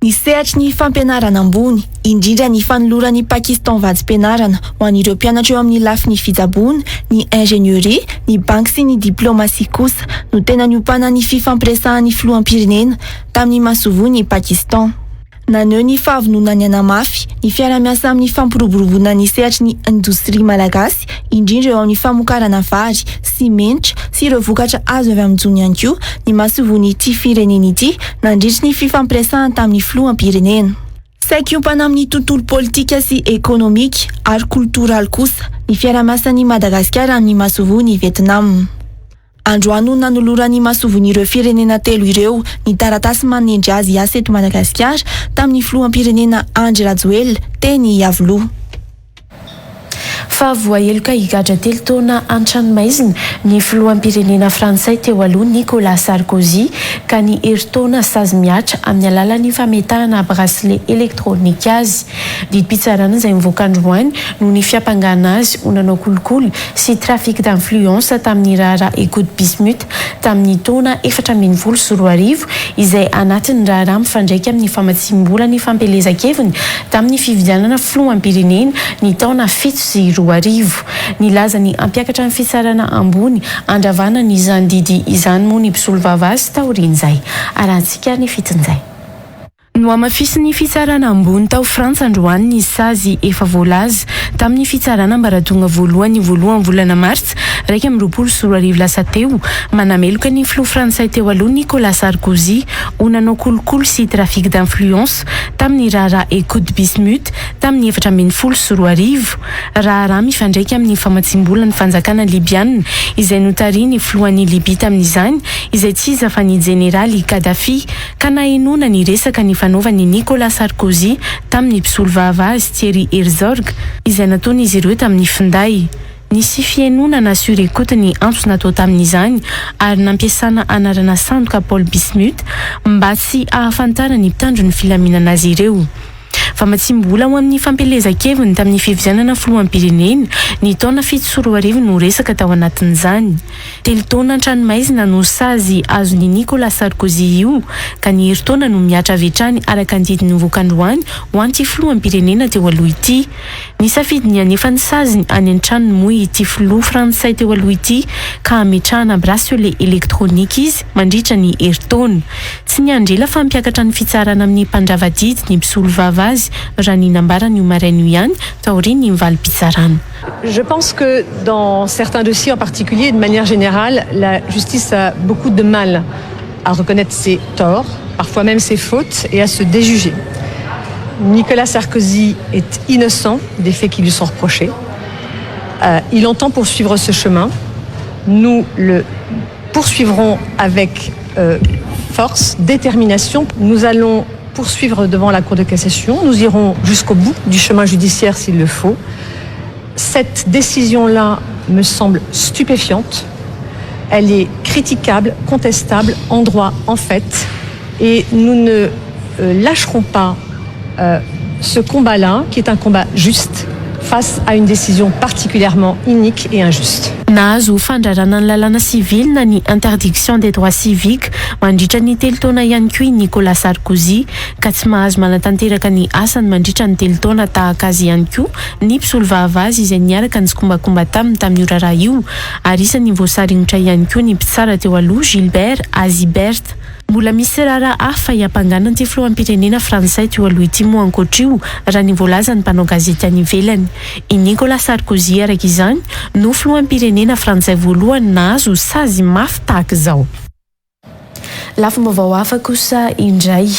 Ny sehatry ny fampianarana ambony, indrindra ny fanoloran'ny Pakistan vadimpianarana ho an'ireo mpianatra eo amin'ny lafiny fitsaboana, ny ingénierie, ny banky sy ny diplomasia kosa no tena niopana ny fifampiresahan'ny filoham-pirenena tamin'ny masovony Pakistan. Naneho ny fahavononany anamafy ny fiara-miasa amin'ny fampiroboroboana ny sehatry ny indostria malagasy indrindra eo amin'ny famokarana vary, simenitra sy ireo vokatra azo avy amin'ny jony ihany koa ny masovony ity firenena ity nandritry ny fifampiresahany tamin'ny filoham-pirenena. Saika iompana amin'ny tontolo politika sy ekonomika ary kultoraly kosa ny fiara-miasan'ny Madagascar amin'ny masovony Vietnam. Androany no nanoloran'ny masovony ireo firenena telo ireo ny taratasy manendry azy hiasa eto Madagascar tamin'ny filoham-pirenena Andry Rajoelina teny Iavoloha. fa voaheloka higadra telo taona an-tranomaizina ny filohampirenena frantsay teo aloha Nicolas Sarkozy ka ny herintaona sazy miatra amin'ny alalan'ny fametahana bracelet électronique azy. Didim-pitsarana izay mivoaka androany no ny fiampangana azy ho nanao kolikoly sy trafic d'influence tamin'ny raharaha écoute bismuth tamin'ny taona 2024 izay anatin'ny raharaha mifandraika amin'ny famatsim-bola ny fampelezan-keviny tamin'ny fividianana filoham-pirenena ny taona 7-20. Nilaza ny ampiakatra ny fitsarana ambony andravana ny izany didy izany moa ny mpisolo vavazy taorian'izay. Arantsika ny fitin'izay. No amafisy ny fitsarana ambony tao Frantsa androany ny sazy efa voalaza tamin'ny fitsarana ambaratonga voalohany volana Martsa 2024 lasa teo manameloka ny filoha Frantsay teo aloha Nicolas Sarkozy ho nanao kolikoly sy trafic d'influence tamin'ny raharaha écoute bismuth tamin'ny 2024. Raharaha mifandraika amin'ny famatsim-bola ny fanjakana libianina izay notariany filohan'ny Libia tamin'izany izay tsy iza fa ny jeneraly Kadhafi ka nahenona ny resaka ny fanaovan'i Nicolas Sarkozy tamin'ny mpisolo vavazy Thierry Herzog izay nataon'izy ireo tamin'ny finday. Nisy fiainona sur-écoute ny antso natao tamin'izany ary nampiasana anarana sandoka Paul Bismuth mba tsy ahafantarana ny mpitandro ny filaminana azy ireo. Famatsim-bola ho amin'ny fampelezan-keviny tamin'ny fividianana filoham-pirenena ny taona 7-20 no resaka tao anatin'izany. Telo taona an-tranomaizina no sazy azon'ny Nicolas Sarkozy io ka ny herintaona no miatra avy hatrany araka ny didiny mivoaka androany ho an'ity filoham-pirenena teo aloha ity. Nisafidy ny anefa ny saziny any an-tranony moa ity filoha Frantsay teo aloha ity ka ametrahana bracelet électronique izy mandritra ny herintaona. Tsy niandrela fa mpiakatra ny fitsarana amin'ny mpandrava-didy ny mpisolo vavazy Je pense que dans certains dossiers en particulier, de manière générale, la justice a beaucoup de mal à reconnaître ses torts, parfois même ses fautes, et à se déjuger. Nicolas Sarkozy est innocent des faits qui lui sont reprochés. Il entend poursuivre ce chemin. Nous le poursuivrons avec force, détermination. Nous allons poursuivre devant la Cour de cassation. Nous irons jusqu'au bout du chemin judiciaire s'il le faut. Cette décision-là me semble stupéfiante. Elle est critiquable, contestable, en droit, en fait. Et nous ne lâcherons pas ce combat-là, qui est un combat juste, face à une décision particulièrement inique et injuste. Nahazo fandrarana ny lalàna civil na ny interdiction des droits civiques mandritra ny telo taona ihany koa Nicolas Sarkozy ka tsy mahazo manatanteraka ny asany mandritra ny telo taona tahaka azy ihany koa ny mpisolo vavazy izay niaraka ny kombakomba tamin'ny raharaha io ary isan'ny voasarinotra ihany koa ny mpitsara teo aloha Gilbert Azibert. Mbola misy raharaha hafa hiampanganana ty filoham-pirenena Frantsay teo aloha ity moa ankoatr'io raha ny voalaza ny mpanao gazety any ivelany. I Nicolas Sarkozy araka izany no filoham-pirenena Frantsay voalohany nahazo sazy mafy tahaka izao. Lafim-baovao hafa kosa indray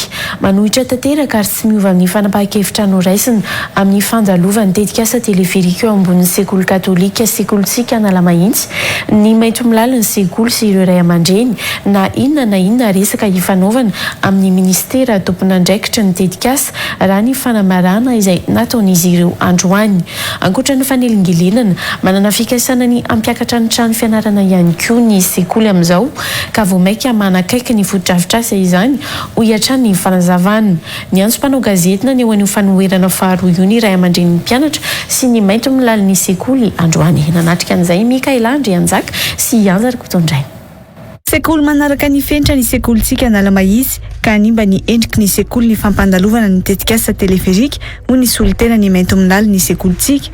manohitra tanteraka ary tsy miova amin'ny fanapahan-kevitra noraisina amin'ny fandalovany tetikasa telefirika eo ambonin'ny sekoly katolika sekolitsika Analamahitsy ny maintso milaliny sekoly sy ireo ray aman-dreny na inona resaka hifanaovana amin'ny ministera tompon'andraikitra ny tetikasa raha ny fanamarana izay nataon'izy ireo androany. Ankoatra ny fanelingelenana manana fikasana ny ampiakatra ny trano fianarana ihany koa ny sekoly amin'izao ka vao maika manakaiky ny fotodrafitrasa izany ho hiatrany ny fanazavana. Ny antso mpanao gazetina ny eo an'io fanoherana faharoa io ny ray aman-dreny mpianatra sy ny mainto milala ny sekoly androany. Nanatrika an'izay Mikaela Andrianjaka sy Anjara Kotondray. Sekoly manaraka ny fenitra ny sekolitsika Analamahitsy ka nimba ny endriky ny sekoly ny fampandalovana ny tetikasa teleferika ho ny solitena ny mainto milala ny sekolitsika.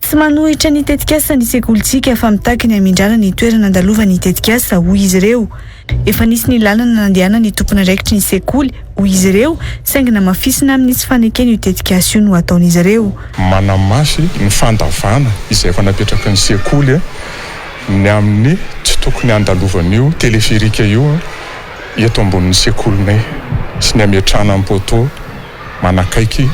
Tsy manohitra ny tetikasa ny sekolitsika fa mitaky ny amindrana ny toerana andalovana ny tetikasa ho izy ireo. Efa nisy ny lalana nandehana ny tompon'andraikitry ny sekoly ho izy ireo saingy namafisina amin'ny tsy fanekeny io tetikasa io no ataon'izy ireo. Manamasy ny fandavana izay efa napetraka ny sekoly ny amin'ny tsy tokony andalovana io telefirika io eto ambonin'ny sekolinay sy ny ametrahana amin'ny poto manakaiky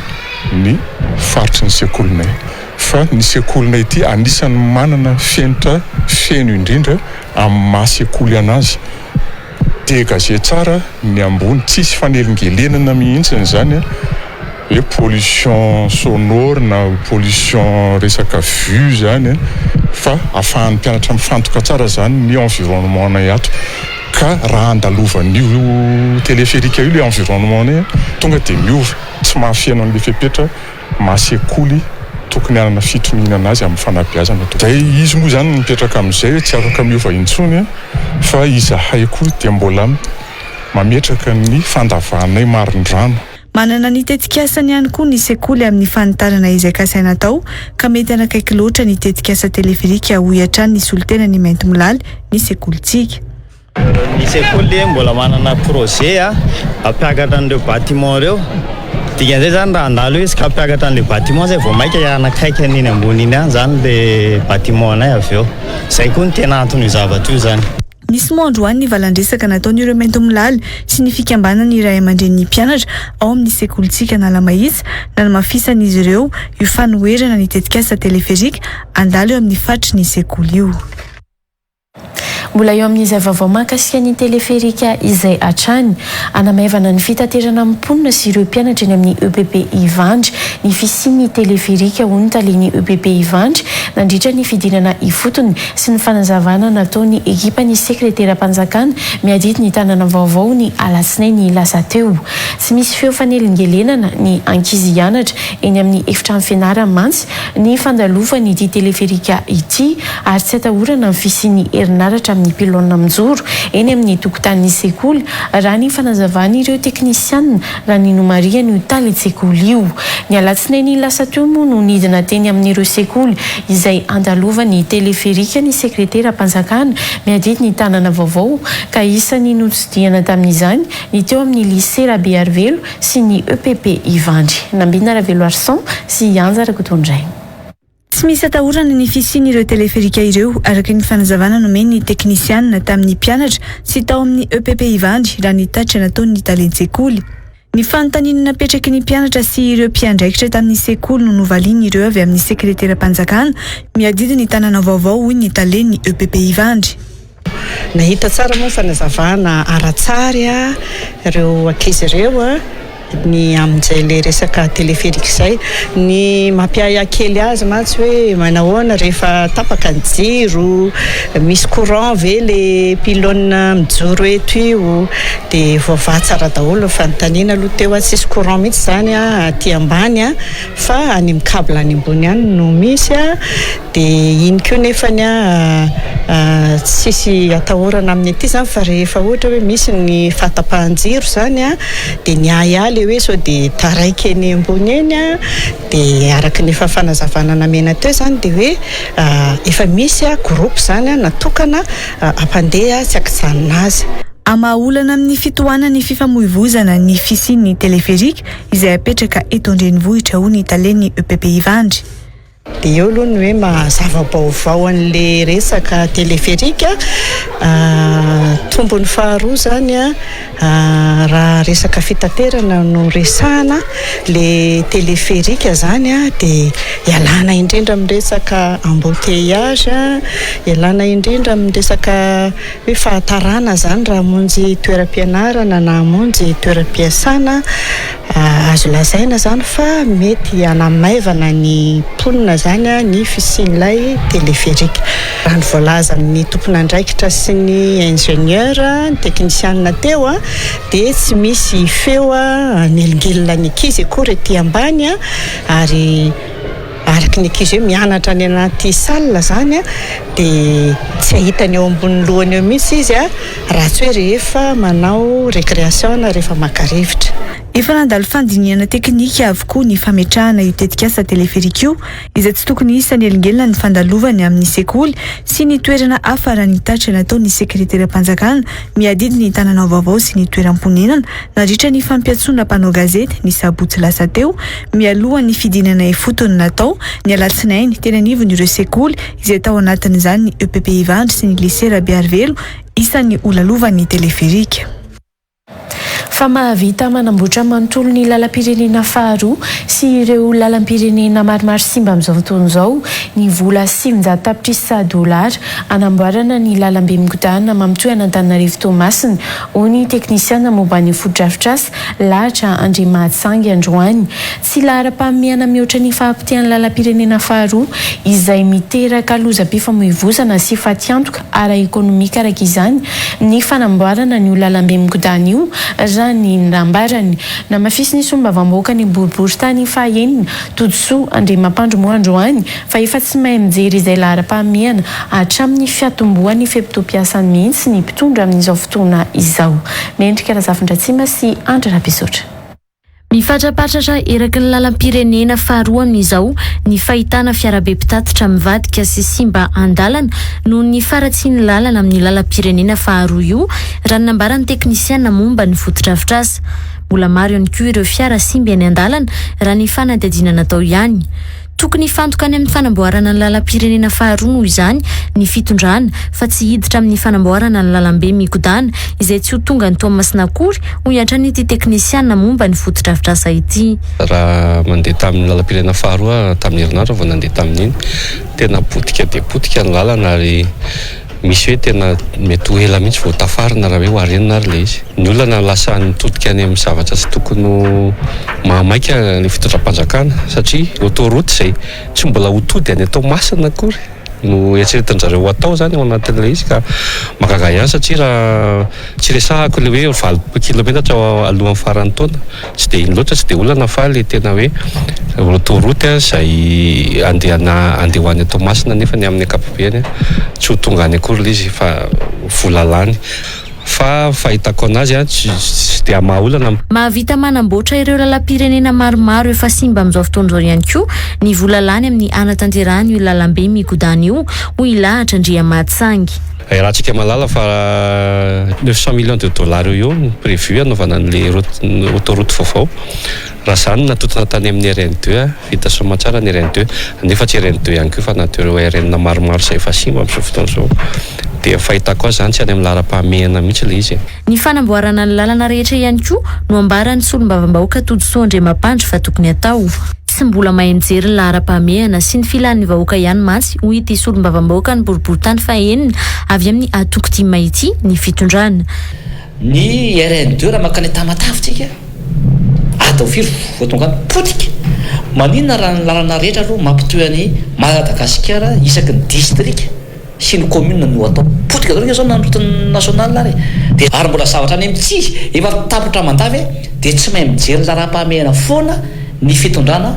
ny faritry ny sekolinay. Fa ny sekolinay ity anisany manana feno indrindra amin'ny maha-sekoly anazy. Dia gazety tsara ny ambony tsisy fanelingelenana mihitsy zany hoe pollution sonore na pollution resaka vue zany fa ahafahan'ny mpianatra mifantoka tsara zany ny environnement-nay ato ka raha andalovan'io téléphérique io le environnement-nay tonga dia miova tsy mahafiana an'le fepetra mahasekoly tokony anana fitoninana azy amin'ny fanabeazana zay izy moa zany mipetraka amin'izay tsy afaka miova intsony fa izahay koa dia mbola mametraka ny fandavanay marindrano. Manana ny tetikasany ihany koa ny sekoly amin'ny fanitarana izay kasaina tao ka mety anakaiky loatra ny tetikasa téléphérique ahoy-hatrany ny solotena ny mainty milaly ny sekolitsika. Ny sekoly mbola manana projet ampiakatra an'ireo bâtiment reo dikan'izay zany raha andalo izy ka ampiakatra an'le bâtiment zay vao maika anakaiky an'iny ambony iny any zany le bâtiment anay avy eo zay koa ny tena antony zavatra io zany. Nisy moandroany ny valandresaka nataon'ireo mainty milaly sy ny fikambanana ny ray aman-dren'ny mpianatra ao amin'ny sekolitsika Analamahitsy na ny mafisan'izy ireo io fanoherana ny tetikasa téléphérique andalo eo amin'ny fatry ny sekoly io. Mbola eo amin'izay vaovao mahakasika ny téléphérique izay hatrany anamaivana ny fitaterana mponina sy ireo mpianatra eny amin'ny EPP Ivandry ny fisian'ny téléphérique hono talian'ny EPP Ivandry nandritra ny fidinana ifotony sy ny fanazavana nataon'ny ekipan'ny sekretera-panjakana miadity ny tanàna vaovao ny alatsinainy lasa teo. Tsy misy feo fanelingelenana ny ankizy hianatra eny amin'ny efitrano fianarana mantsy ny fandalovan'ny ity téléphérique ity ary tsy atahorana ny fisian'ny herinaratra amin'ny pilona mijoro eny amin'ny tokotanin'ny sekoly raha ny fanazavana ireo teknisianina raha ny nomariany io taly sekoly io. Ny alatsinainy lasa teo moa no nidina teny amin'ireo sekoly izay andalovan'ny téléphérique ny sekretera-panjakana miadity ny tanàna vaovao ka isan'ny notsidihana tamin'izany ny teo amin'ny lycée Rabe Arvelo sy ny EPP Ivandry. Nambina Ravelo Arson sy Anja Rakotondray. Tsy misy atahorana ny fisian'ireo téléphérique ireo araka ny fanazavana nomeny ny teknisianina tamin'ny mpianatra sy tao amin'ny EPP Ivandry raha ny tatra nataon'ny talensekoly. Ny fanontaniana napetraky ny mpianatra sy ireo mpiandraikitra tamin'ny sekoly no novaliany ireo avy amin'ny sekretera-panjakana miadidy ny tanàna vaovao hoy ny talen'ny EPP Ivandry. Nahita tsara moa fanazavana aratsary ireo ankizy ireo ny amin'izay le resaka téléphérique zay ny mampiaya kely azy mantsy hoe manahoana rehefa tapaka ny jiro misy courant ve le pylône mijoro eto io dia voavaha tsara daholo fanontaniana aloha teo tsisy courant mihitsy zany aty ambany fa any amin'ny câble any ambony any no misy dia iny koa nefany tsisy atahorana amin'ny aty zany fa rehefa ohatra hoe misy ny fahatapahan-jiro zany dia ny ahialy hoe so dia taraiky eny ambony eny dia araka ny efa fanazavana namena teo zany dia hoe efa misy groupe zany natokana ampandeha tsy akitsanina azy. Amaolana amin'ny fitohanany fifamoivoizana ny fisian'ny téléphérique izay apetraka eto an-drenivohitra hoy ny talen'ny EPP Ivandry. Dia eo aloha ny hoe mazava-baovao an'le resaka téléphérique tombony faharoa zany raha resaka fitaterana no resahana le téléphérique zany dia ialana indrindra amin'ny resaka embouteillage ialana indrindra amin'ny resaka hoe fahatarana zany raha monjy toeram-pianarana na monjy toeram-piasana azo lazaina zany fa mety anamaivana ny mponina zany ny fisian'ilay téléphérique. Raha ny voalaza amin'ny tompon'andraikitra sy ny ingénieur ny teknisianina teo dia tsy misy feo nelingelina ny ankizy akory ety ambany ary araka ny ankizy hoe mianatra any anaty salle zany dia tsy ahitany eo ambony lohany eo mihitsy izy raha tsy hoe rehefa manao récréation na rehefa maka-rivotra. Efa nandalo fandinihana teknika avokoa ny fametrahana io tetikasa téléphérique io izay tsy tokony isan'ny elingelina ny fandalovany amin'ny sekoly sy ny toerana hafa raha ny tatra nataon'ny sekretera-panjakana miadidy ny tanàna vaovao sy ny toeram-ponenana nandritra ny fampiatsona mpanao gazety ny sabotsy lasa teo mialoha ny fidinana ifotony natao ny alatsinainy tena anivon'ireo sekoly izay tao anatin'izany ny EPP Ivandry sy ny lycée Rabe Arvelo isan'ny olalovany téléphérique. fa mahavita manamboatra manontolo ny lalam-pirenena faharoa sy ireo lalam-pirenena maromaro simba amin'izao fotoana izao ny vola 700 dolara anamboarana ny lalambe migodana mamitoy an'Antananarivo Toamasina ho ny teknisiana momba ny fotodrafitrasa lahatra Andriamatsangy androany tsy lahara-pahamehana mihoatra ny fahampitian'ny lalam-pirenena faharoa izay miteraka lozam-pifamoivoizana sy fatiantoka ara-ekonomika araka izany ny fanamboarana ny lalambe migodana io raha ny nambarany namafisy ny sombavam-bahoaka ny boribory tany fahaenina Todosoa Andriamampandromo androany fa efa tsy mahay mijery izay lahara-pahamehana hatramin'ny fiatombohan'ny fempitom-piasany mihitsy ny mpitondra amin'izao fotoana izao. Mendrika Razafindratsima sy Andra Rabesotra. Mifatrapatratra eraky ny lalam-pirenena faharoa amin'izao ny fahitana fiarabe mpitatitra mivadika sy simba andalana noho ny faratsiany lalana amin'ny lalam-pirenena faharoa io raha nambaran'ny teknisiana momba ny fotodrafitrasa. Mbola maro ihany koa ireo fiara simba any andalana raha ny fanadihadiana natao ihany. Tokony fantoka any amin'ny fanamboarana ny lalam-pirenena faharoa noho izany ny fitondrana fa tsy hiditra amin'ny fanamboarana ny lalambe migodana izay tsy ho tonga ny Toamasina akory ho hiatra ny ity teknisiana momba ny fotodrafitrasa ity. Raha mandeha tamin'ny lalam-pirenena faharoa tamin'ny herinandro vao nandeha tamin'iny tena potika dia potika ny lalana ary misy hoe tena mety ho ela mihitsy vao tafarina raha hoe ho arenina ary le izy. Ny olona lasa nitodika any amin'ny zavatra tsy tokony mahamaika ny fitondram-panjakana satria autoroute izay tsy mbola ho tody any Toamasina akory no eritreretin-jareo ho atao zany ao anatin'ilay izy ka mahagaga ihany satria raha tsy resahako le hoe 20 kilometatra alohan'ny faran'ny taona tsy dia iny loatra tsy dia olana fa le tena hoe autoroute izay andeha ho any Toamasina nefa ny amin'ny ankapobeny tsy ho tonga any akory le izy fa volalany fa fahitako anazy tsy dia mahaolana. Mahavita manamboatra ireo lalam-pirenena maromaro efa simba amin'izao fotoan'izao ihany koa ny volalany amin'ny anatanterahany io lalambe migodana io ho ilahatra Andriamatsangy. Raha tsika malala fa 900 millions de dollars eo no prévu anaovana an'le autoroute vaovao. Raha zany natotona tany amin'ny RN2 vita somatsara ny RN2 nefa tsy RN2 ihany koa fa natyreo RN maromaro izay efa simba amin'izao fotoan'izao. Dia fahitako azy zany tsy any amin'ny lahara-pahamehana mihitsy le izy. Ny fanamboarana ny lalana rehetra ihany koa no ambaran'ny solombavambahoaka Todosoa Andriamampandry fa tokony atao. Tsy mbola mahay mijery ny lahara-pahamehana sy ny filan'ny vahoaka ihany mantsy ho ity solombavambahoaka ny boribory tany fahaenina avy amin'ny Atokotima ity ny fitondrana. Ny RN2 raha makany Tamatavy atao firy vao tonga potika. Maninona raha ny lalana rehetra aloha mampitoy any Madagasikara isaky ny district sy ny commune no atao potika daholo zao nandrotiny national ary dia ary mbola zavatra any amin'tsy efa tapotra mandavy dia tsy mahay mijery ny lahara-pahamehana foana ny fitondrana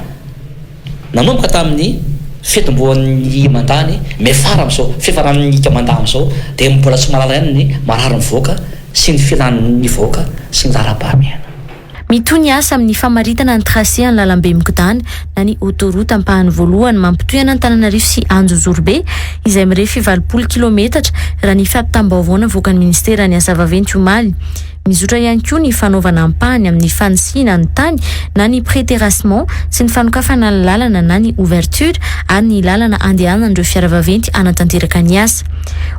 nanomboka tamin'ny fetim-boan'ny mandany mefara amin'izao fifaran'ny mandany amin'izao dia mbola tsy malala ihany ny marary ny voaka sy ny filan'ny voaka sy ny lahara-pahamehana. Mitoy ny asa amin'ny famaritana ny tracé ny lalambe migodana na ny autoroute ampahany voalohany mampitoy an'Antananarivo sy Anjozorobe izay mirefy 20 kilometatra raha ny fiatam-baovao navoakan'ny ministera ny asa vaventy omaly. Mizotra ihany koa ny fanaovana ampahany amin'ny fanisina ny tany na ny pré-terrassement sy ny fanokafana ny lalana na ny ouverture ary ny lalana andehanan'ireo fiara vaventy anatanteraka ny asa.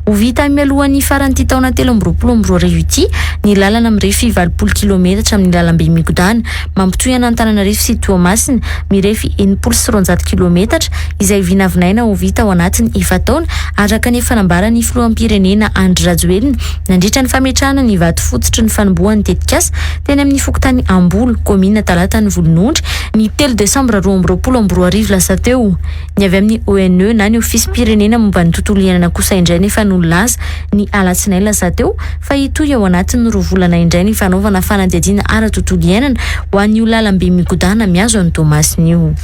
Ho vita mialohan'ny faran'ity taona 2023 ity ny lalana mirefy 20 kilometatra amin'ny lalambe migodana mampitoy an'Antananarivo sy Toamasina mirefy 900 kilometatra izay vinavinaina ho vita ao anatin'ny efa taona araka ny fanambarany filoham-pirenena Andry Rajoelina nandritra ny fametrahana ny vato fototra ny fanombohan'ny tetikasa teny amin'ny fokotany Ambolo komina talata ny volonondry ny 3 Desambra 2022 lasa teo. Ny avy amin'ny ONE na ny ofisy pirenena momba ny tontolo iainana kosa indray nefa nolaza ny alatsinainy lasa teo fa hitoy ao anatin'ny roa volana indray ny fanaovana fanadihadiana ara-tontolo iainana ho an'io lalambe migodana miazo an'ny Toamasina io.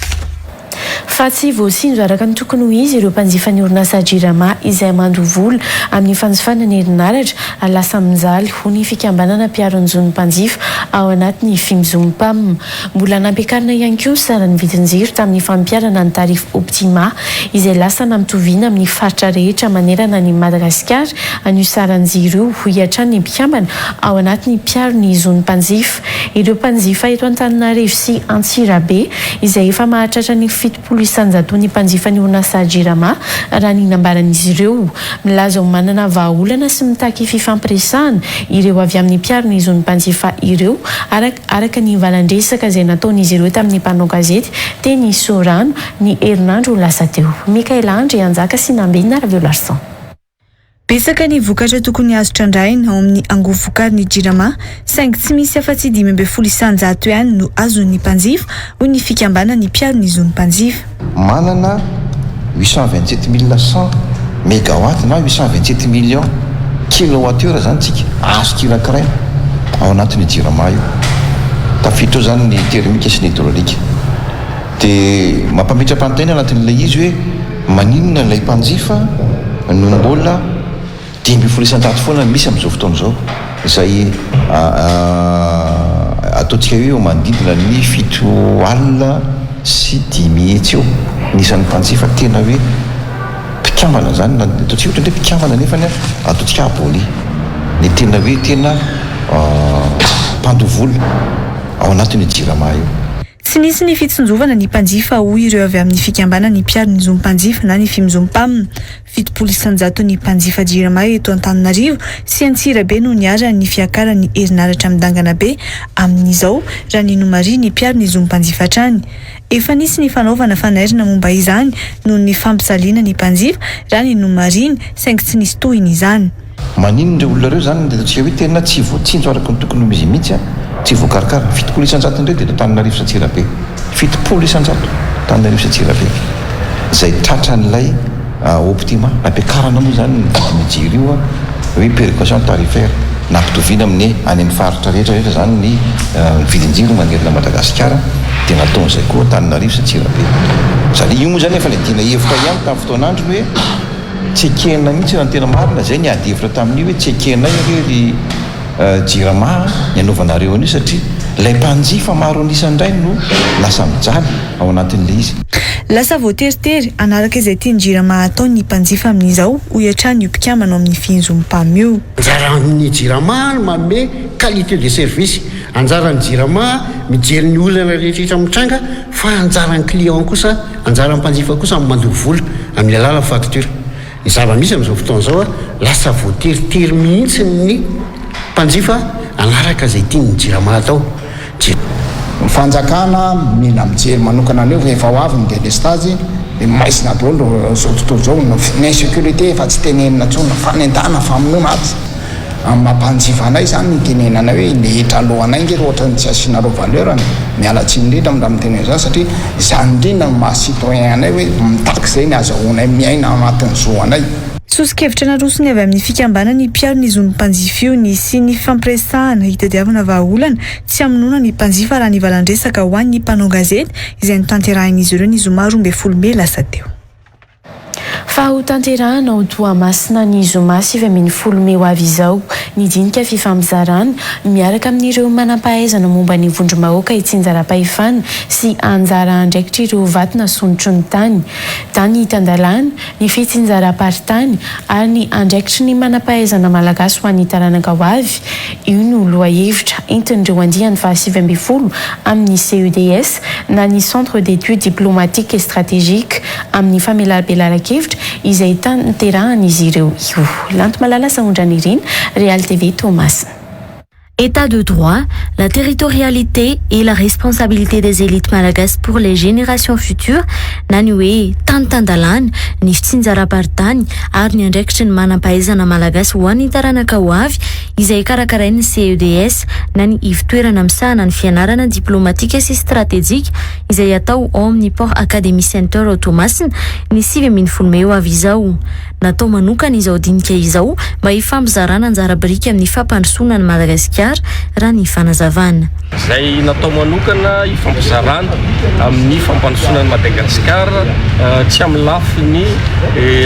Fa tsy voasinjo araka ny tokony ho izy ireo mpanjifa ny orinasa Jirama izay mandovola amin'ny fanjifana ny herinaratra lasa mijaly ho ny fikambanana mpiaro-ny mpanjifa ao anatin'ny FIMZOMPAM. Mbola nampiakarina ihany koa sara ny vidin-jiro tamin'ny fampiarana ny tarifo Optima izay lasa namitoviana amin'ny faritra rehetra manerana ny Madagasikara an'io saran'ny jiro ho hiatrany ny mpikambana ao anatin'ny mpiaro-ny mpanjifa. Ireo mpanjifa eto Antananarivo sy Antsirabe izay efa mahatratra ny fitopolo isanjato ny mpanjifa ny orinasa jirama raha ny nambaran'izy ireo. Milaza ho manana vahaolana sy mitaky fifampiresahana ireo avy amin'ny mpiarona izony mpanjifa ireo araka ny valandresaka izay nataon'izy ireo tamin'ny mpanao gazety teny Sorano ny herinandro lasa teo. Mikaela Andry Anjaka sy Nambena Ravio Larson. Betsaka ny vokatra tokony azo trandrahina ao amin'ny angovo vokariny jirama saingy tsy misy afa-tsy 520 isanjato ihany no azon'ny mpanjifa hoy ny fikambana ny mpiarona izony mpanjifa. Manana 827 100 mégawatt na 827 millions kilowattheure zany tsika azo kirakaraina ao anatin'ny jirama io. Tafiditra zany ny termika sy ny hydraulika. Dia mampametra-panontany anatin'ilay izy hoe maninona ilay mpanjifa no mbola 520 isanjato foana misy amin'izao fotoana izao izay ataontsika hoe manodidina ny 7 alina sy 10 hetsy eo nisan'ny mpanjifa tena hoe mpikambana zany ataontsika ohatra ndray mpikambana nefa ataontsika abony ny tena hoe tena mpandovola ao anatin'ny jirama io. Tsy nisy ny fitsonjovana ny mpanjifa hoy ireo avy amin'ny fikambana ny mpiarona izony mpanjifa na ny fimizom-pamina. 7 isanjato ny mpanjifa jirama eto Antananarivo sy Antsirabe no niara ny fiakarany herinaratra midangana be amin'izao raha ny nomari ny mpiarona izony mpanjifa hatrany. Efa nisy ny fanaovana fanairana momba izany noho ny fampizaliana ny mpanjifa raha ny nomariny saingy tsy nisy tohiny izany. Maninona ireo olona ireo zany dia hoe tena tsy voatsinjo araka ny tokony izy mihitsy tsy voakarakara. 7 isanjato indray dia Antananarivo sy Antsirabe. 7 isanjato Antananarivo sy Antsirabe izay tratran'ilay optima nampiakarana moa zany ny jiro io hoe péréquation tarifaire nampitoviana amin'ny any amin'ny faritra rehetra zany ny vidin-jiro manerana Madagasikara dia nataon'izay koa Antananarivo sy Antsirabe. Zany io moa zany efa nidina hevitra ihany tamin'ny fotoan'andro hoe tsy ekena mihitsy raha ny tena marina zay ny ady hevitra tamin'io hoe tsy ekena ry jirama ny anaovanareo an'io satria ilay mpanjifa maro anisan'indray no lasa mijaly ao anatin'ilay izy. Lasa voateritery anaraka izay tiany jirama atao ny mpanjifa amin'izao hoy hatrany io mpikambana amin'ny finizom-pam io. Anjaran'ny jirama manome qualité de service, anjaran'ny jirama mijery ny olana rehetrarehetra mitranga fa anjaran'ny client kosa anjaran'ny mpanjifa kosa mandovo vola amin'ny alalan'ny facture. Ny zava-misy amin'izao fotoana izao lasa voateritery mihitsy ny mpanjifa anaraka izay tiany jirama atao. Fanjakana mila mijery manokana an'io rehefa ho avy ny délestage dia maisina daholo zao tontolo zao ny insécurité efa tsy tenenina tsony fanendana famonoana azy amin'ny mampanjifa anay zany ny tenenana hoe lehitra alohanay nge ohatra ny tsy asianareo valeur mialatsy indrindra raha miteny zany satria izany indrindra ny maha-citoyen anay hoe mitaky izay ny azahoanay miaina anatin'ny zo anay. Sosikevitra narosony avy amin'ny fikambana ny mpiarona izony mpanjifa io ny sy ny fampiresahana hitadiavana vahaolana tsy hamonoana ny mpanjifa raha ny valandresaka ho an'ny mpanao gazety izay notanterahin'izy ireo ny zoma 12 Mey lasa teo. Fa ho tanterahana ao Toamasina ny zoma 7 Mey ho avy izao nidinika fifamizarana miaraka amin'ireo manam-pahaizana momba ny vondrom-bahoaka hitsinjaram-pahefana sy anjara andraikitra ireo vatina sonotry ny tany hitandalana ny fitsinjaram-paritany ary ny andraikitry ny manam-pahaizana malagasy ho an'ny taranaka ho avy. Io no lohahevitra entin'ireo andiany fa 7 amin'ny CEDS na ny centre d'études diplomatiques et stratégiques amin'ny famelabelan-kevitra izay tanterahan'izy ireo io. Lanto Malala Saondrany Real TV Thomas. État de droit, la territorialité et la responsabilité des élites malagasy pour les générations futures nany hoe tantandalana ny fitsinjaram-paritany ary ny andraikitry ny manam-pahaizana malagasy ho an'ny taranaka ho avy izay karakarain'ny CEDS na ny ivitoerana misahana ny fianarana diplomatique sy stratégique izay atao ao amin'ny port académie center ao Toamasina ny 7 Mey ho avy izao. Natao manokana izao dinika izao mba hifampizarana anjara biriky amin'ny fampandrosoana ny Madagasikara raha ny fanazavana. Izay natao manokana hifampizarana amin'ny fampandrosoana ny Madagasikara tsy amin'ny lafiny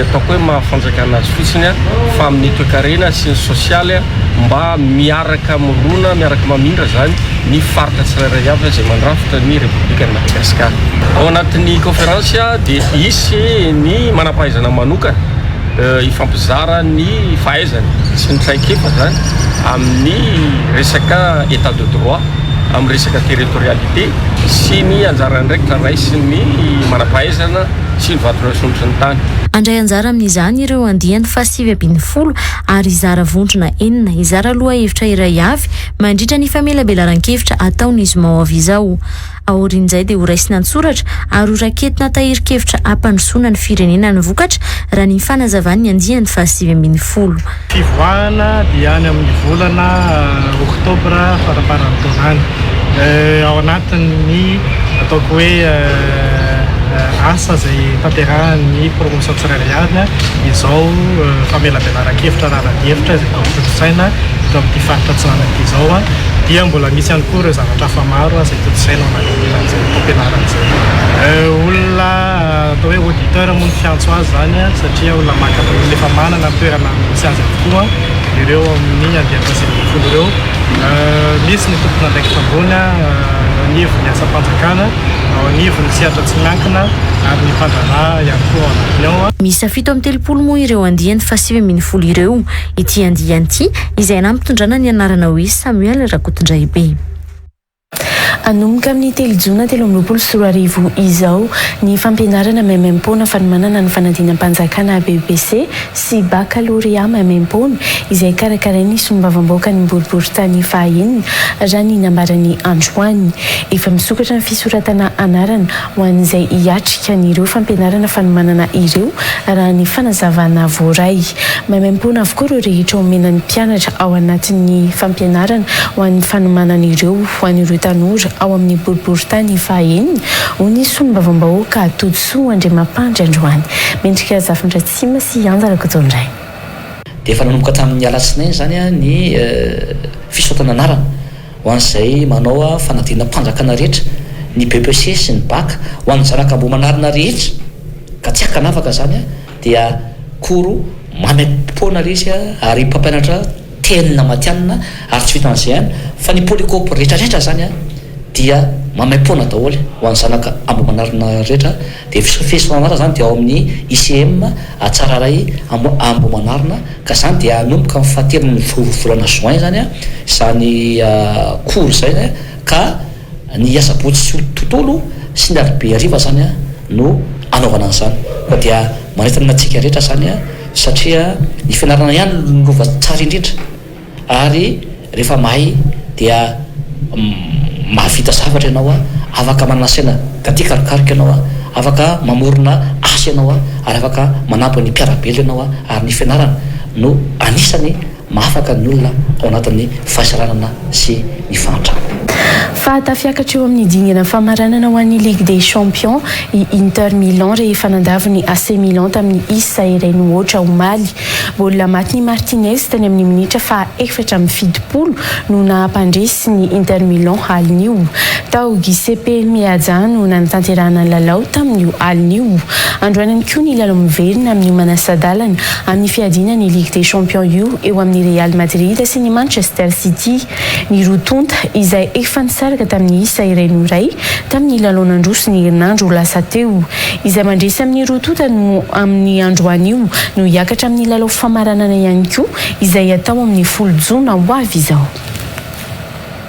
ataoko hoe mahafanjakana azy fotsiny fa amin'ny toe-karena sy ny sosialy mba miaraka mirona miaraka mamindra zany ny faritra tsirairay avy izay mandrafitra ny Repoblika ny Madagasikara. Ao anatin'ny conférence dia isy ny manam-pahaizana manokana hifampizara ny fahaizana sy ny traikefa zany amin'ny resaka état de droit amin'ny resaka territorialité sy ny anjara ndraikitra ray sy ny manampahaizana sy ny vatorasondry ny tany. Andray anjara amin'izany ireo andiany fa 7 ary izara vondrona 4 izara loha hevitra iray avy mandritra ny famelabelan-kevitra ataon'izy mao avy izao. Aorin'izay dia ho raisina an-tsoratra ary ho raketina tahirin-kevitra ampandrosoana ny firenena ny vokatra raha ny fanazavany andiany fa 7. Fivoahana dia any amin'ny volana oktobra faraparany taonany. Ao anatin'ny ataoko hoe asa izay tanterahan'ny promotion tsirairay izao famelabelan-kevitra raha-hevitra izay tototsaina eto amin'ity faritra Antsinanana izao dia mbola misy ihany koa ireo zavatra hafa maro izay tototsaina an'izay fampianaran'izay. Olona atao hoe auditeur moa ny fiantso azy zany satria olona makatona efa manana toerana misy azy avokoa ireo amin'ny andiam-pahasimifolo ireo. Misy ny tompona andraikitra ambony anivony asa-panjakana ao anivony siatra tsy miankina ary ny fandrana ihany koa ao anatiny ao. Misy 7 moa ireo andiany fa 7 ireo. Ity andiany ity izay nampitondrana ny anarana hoe Samuel Rakotondraibe. Anomboka amin'ny telojona 13 izao ny fampianarana maimaimpona fanomanana ny fanadinam-panjakana BBC sy baccalauréat maimaimpona izay karakarainy sombavamboaka ny boriboritany fahaenina raha ny nambarany androany. Efa misokatra ny fisoratana anarana ho an'izay hiatrika n'ireo fampianarana fanomanana ireo raha ny fanazavana voaray. Maimaimpona avokoa ireo rehetra omenan'ny mpianatra ao anatin'ny fampianarana ho an'ny fanomanana ireo ho an'ireo tanora ao amin'ny boriboritany fahaenina ho ny sombavambahoaka Todosoa Andriamampandry androany. Mendrika Zafindratsima sy Anjara Kotondray. Dia efa nanomboka tamin'ny alatsinainy zany ny fisoratana anarana ho an'izay manao fanadinam-panjakana rehetra ny BPC sy ny BAC ho an'ny zanaka mbo manarina rehetra ka tsy hakanavaka zany dia koro maimaimpona izy ary mpampianatra tenina matianina ary tsy vitan'izay ihany fa ny polycope rehetrarehetra zany dia mamaim-pona daholo ho an'ny zanaka ambo manarina rehetra. Dia fisoranana zany dia ao amin'ny ICM Tsararay ambo manarina ka zany dia anomboka amin'ny fahatelon'ny volana juin zany izany cours zay ka ny asabotsy sy tontolo sy ny alibe ariva zany no anaovana an'izany. Fa dia manentana antsika rehetra zany satria ny fianarana ihany lova tsara indrindra ary rehefa mahay dia mahavita zavatra ianao afaka manasaina katy karokaroka ianao afaka mamorona asa ianao ary afaka manampy ny mpiarabely ianao ary ny fianarana no anisany mahafaka ny olona ao anatin'ny fahasaranana sy ny fantrana. Fahatafiakatra eo amin'ny dingana famaranana ho an'ny Ligue des Champions i Inter Milan rehefa nandavy ny AC Milan tamin'ny isa iray no ohatra omaly. Baolina maty ny Martinez tany amin'ny minitra fa 4-7 no nahampandresy ny Inter Milan halin'io. Tao Giuseppe Meazza no nanatanterahana ny lalao tamin'io halin'io. Androanany koa ny lalao miverina amin'ny manasadalana amin'ny fiadina ny Ligue des Champions io eo amin'ny Real Madrid sy ny Manchester City. Ny rotonta izay efa nisaraka tamin'ny isa iray no iray tamin'ny lalon'androso ny herinandro lasa teo. Izay mandresy amin'ny rotonta no amin'ny androan'io no hiakatra amin'ny lalao famaranana ihany koa izay atao amin'ny 10 jona ho avy izao.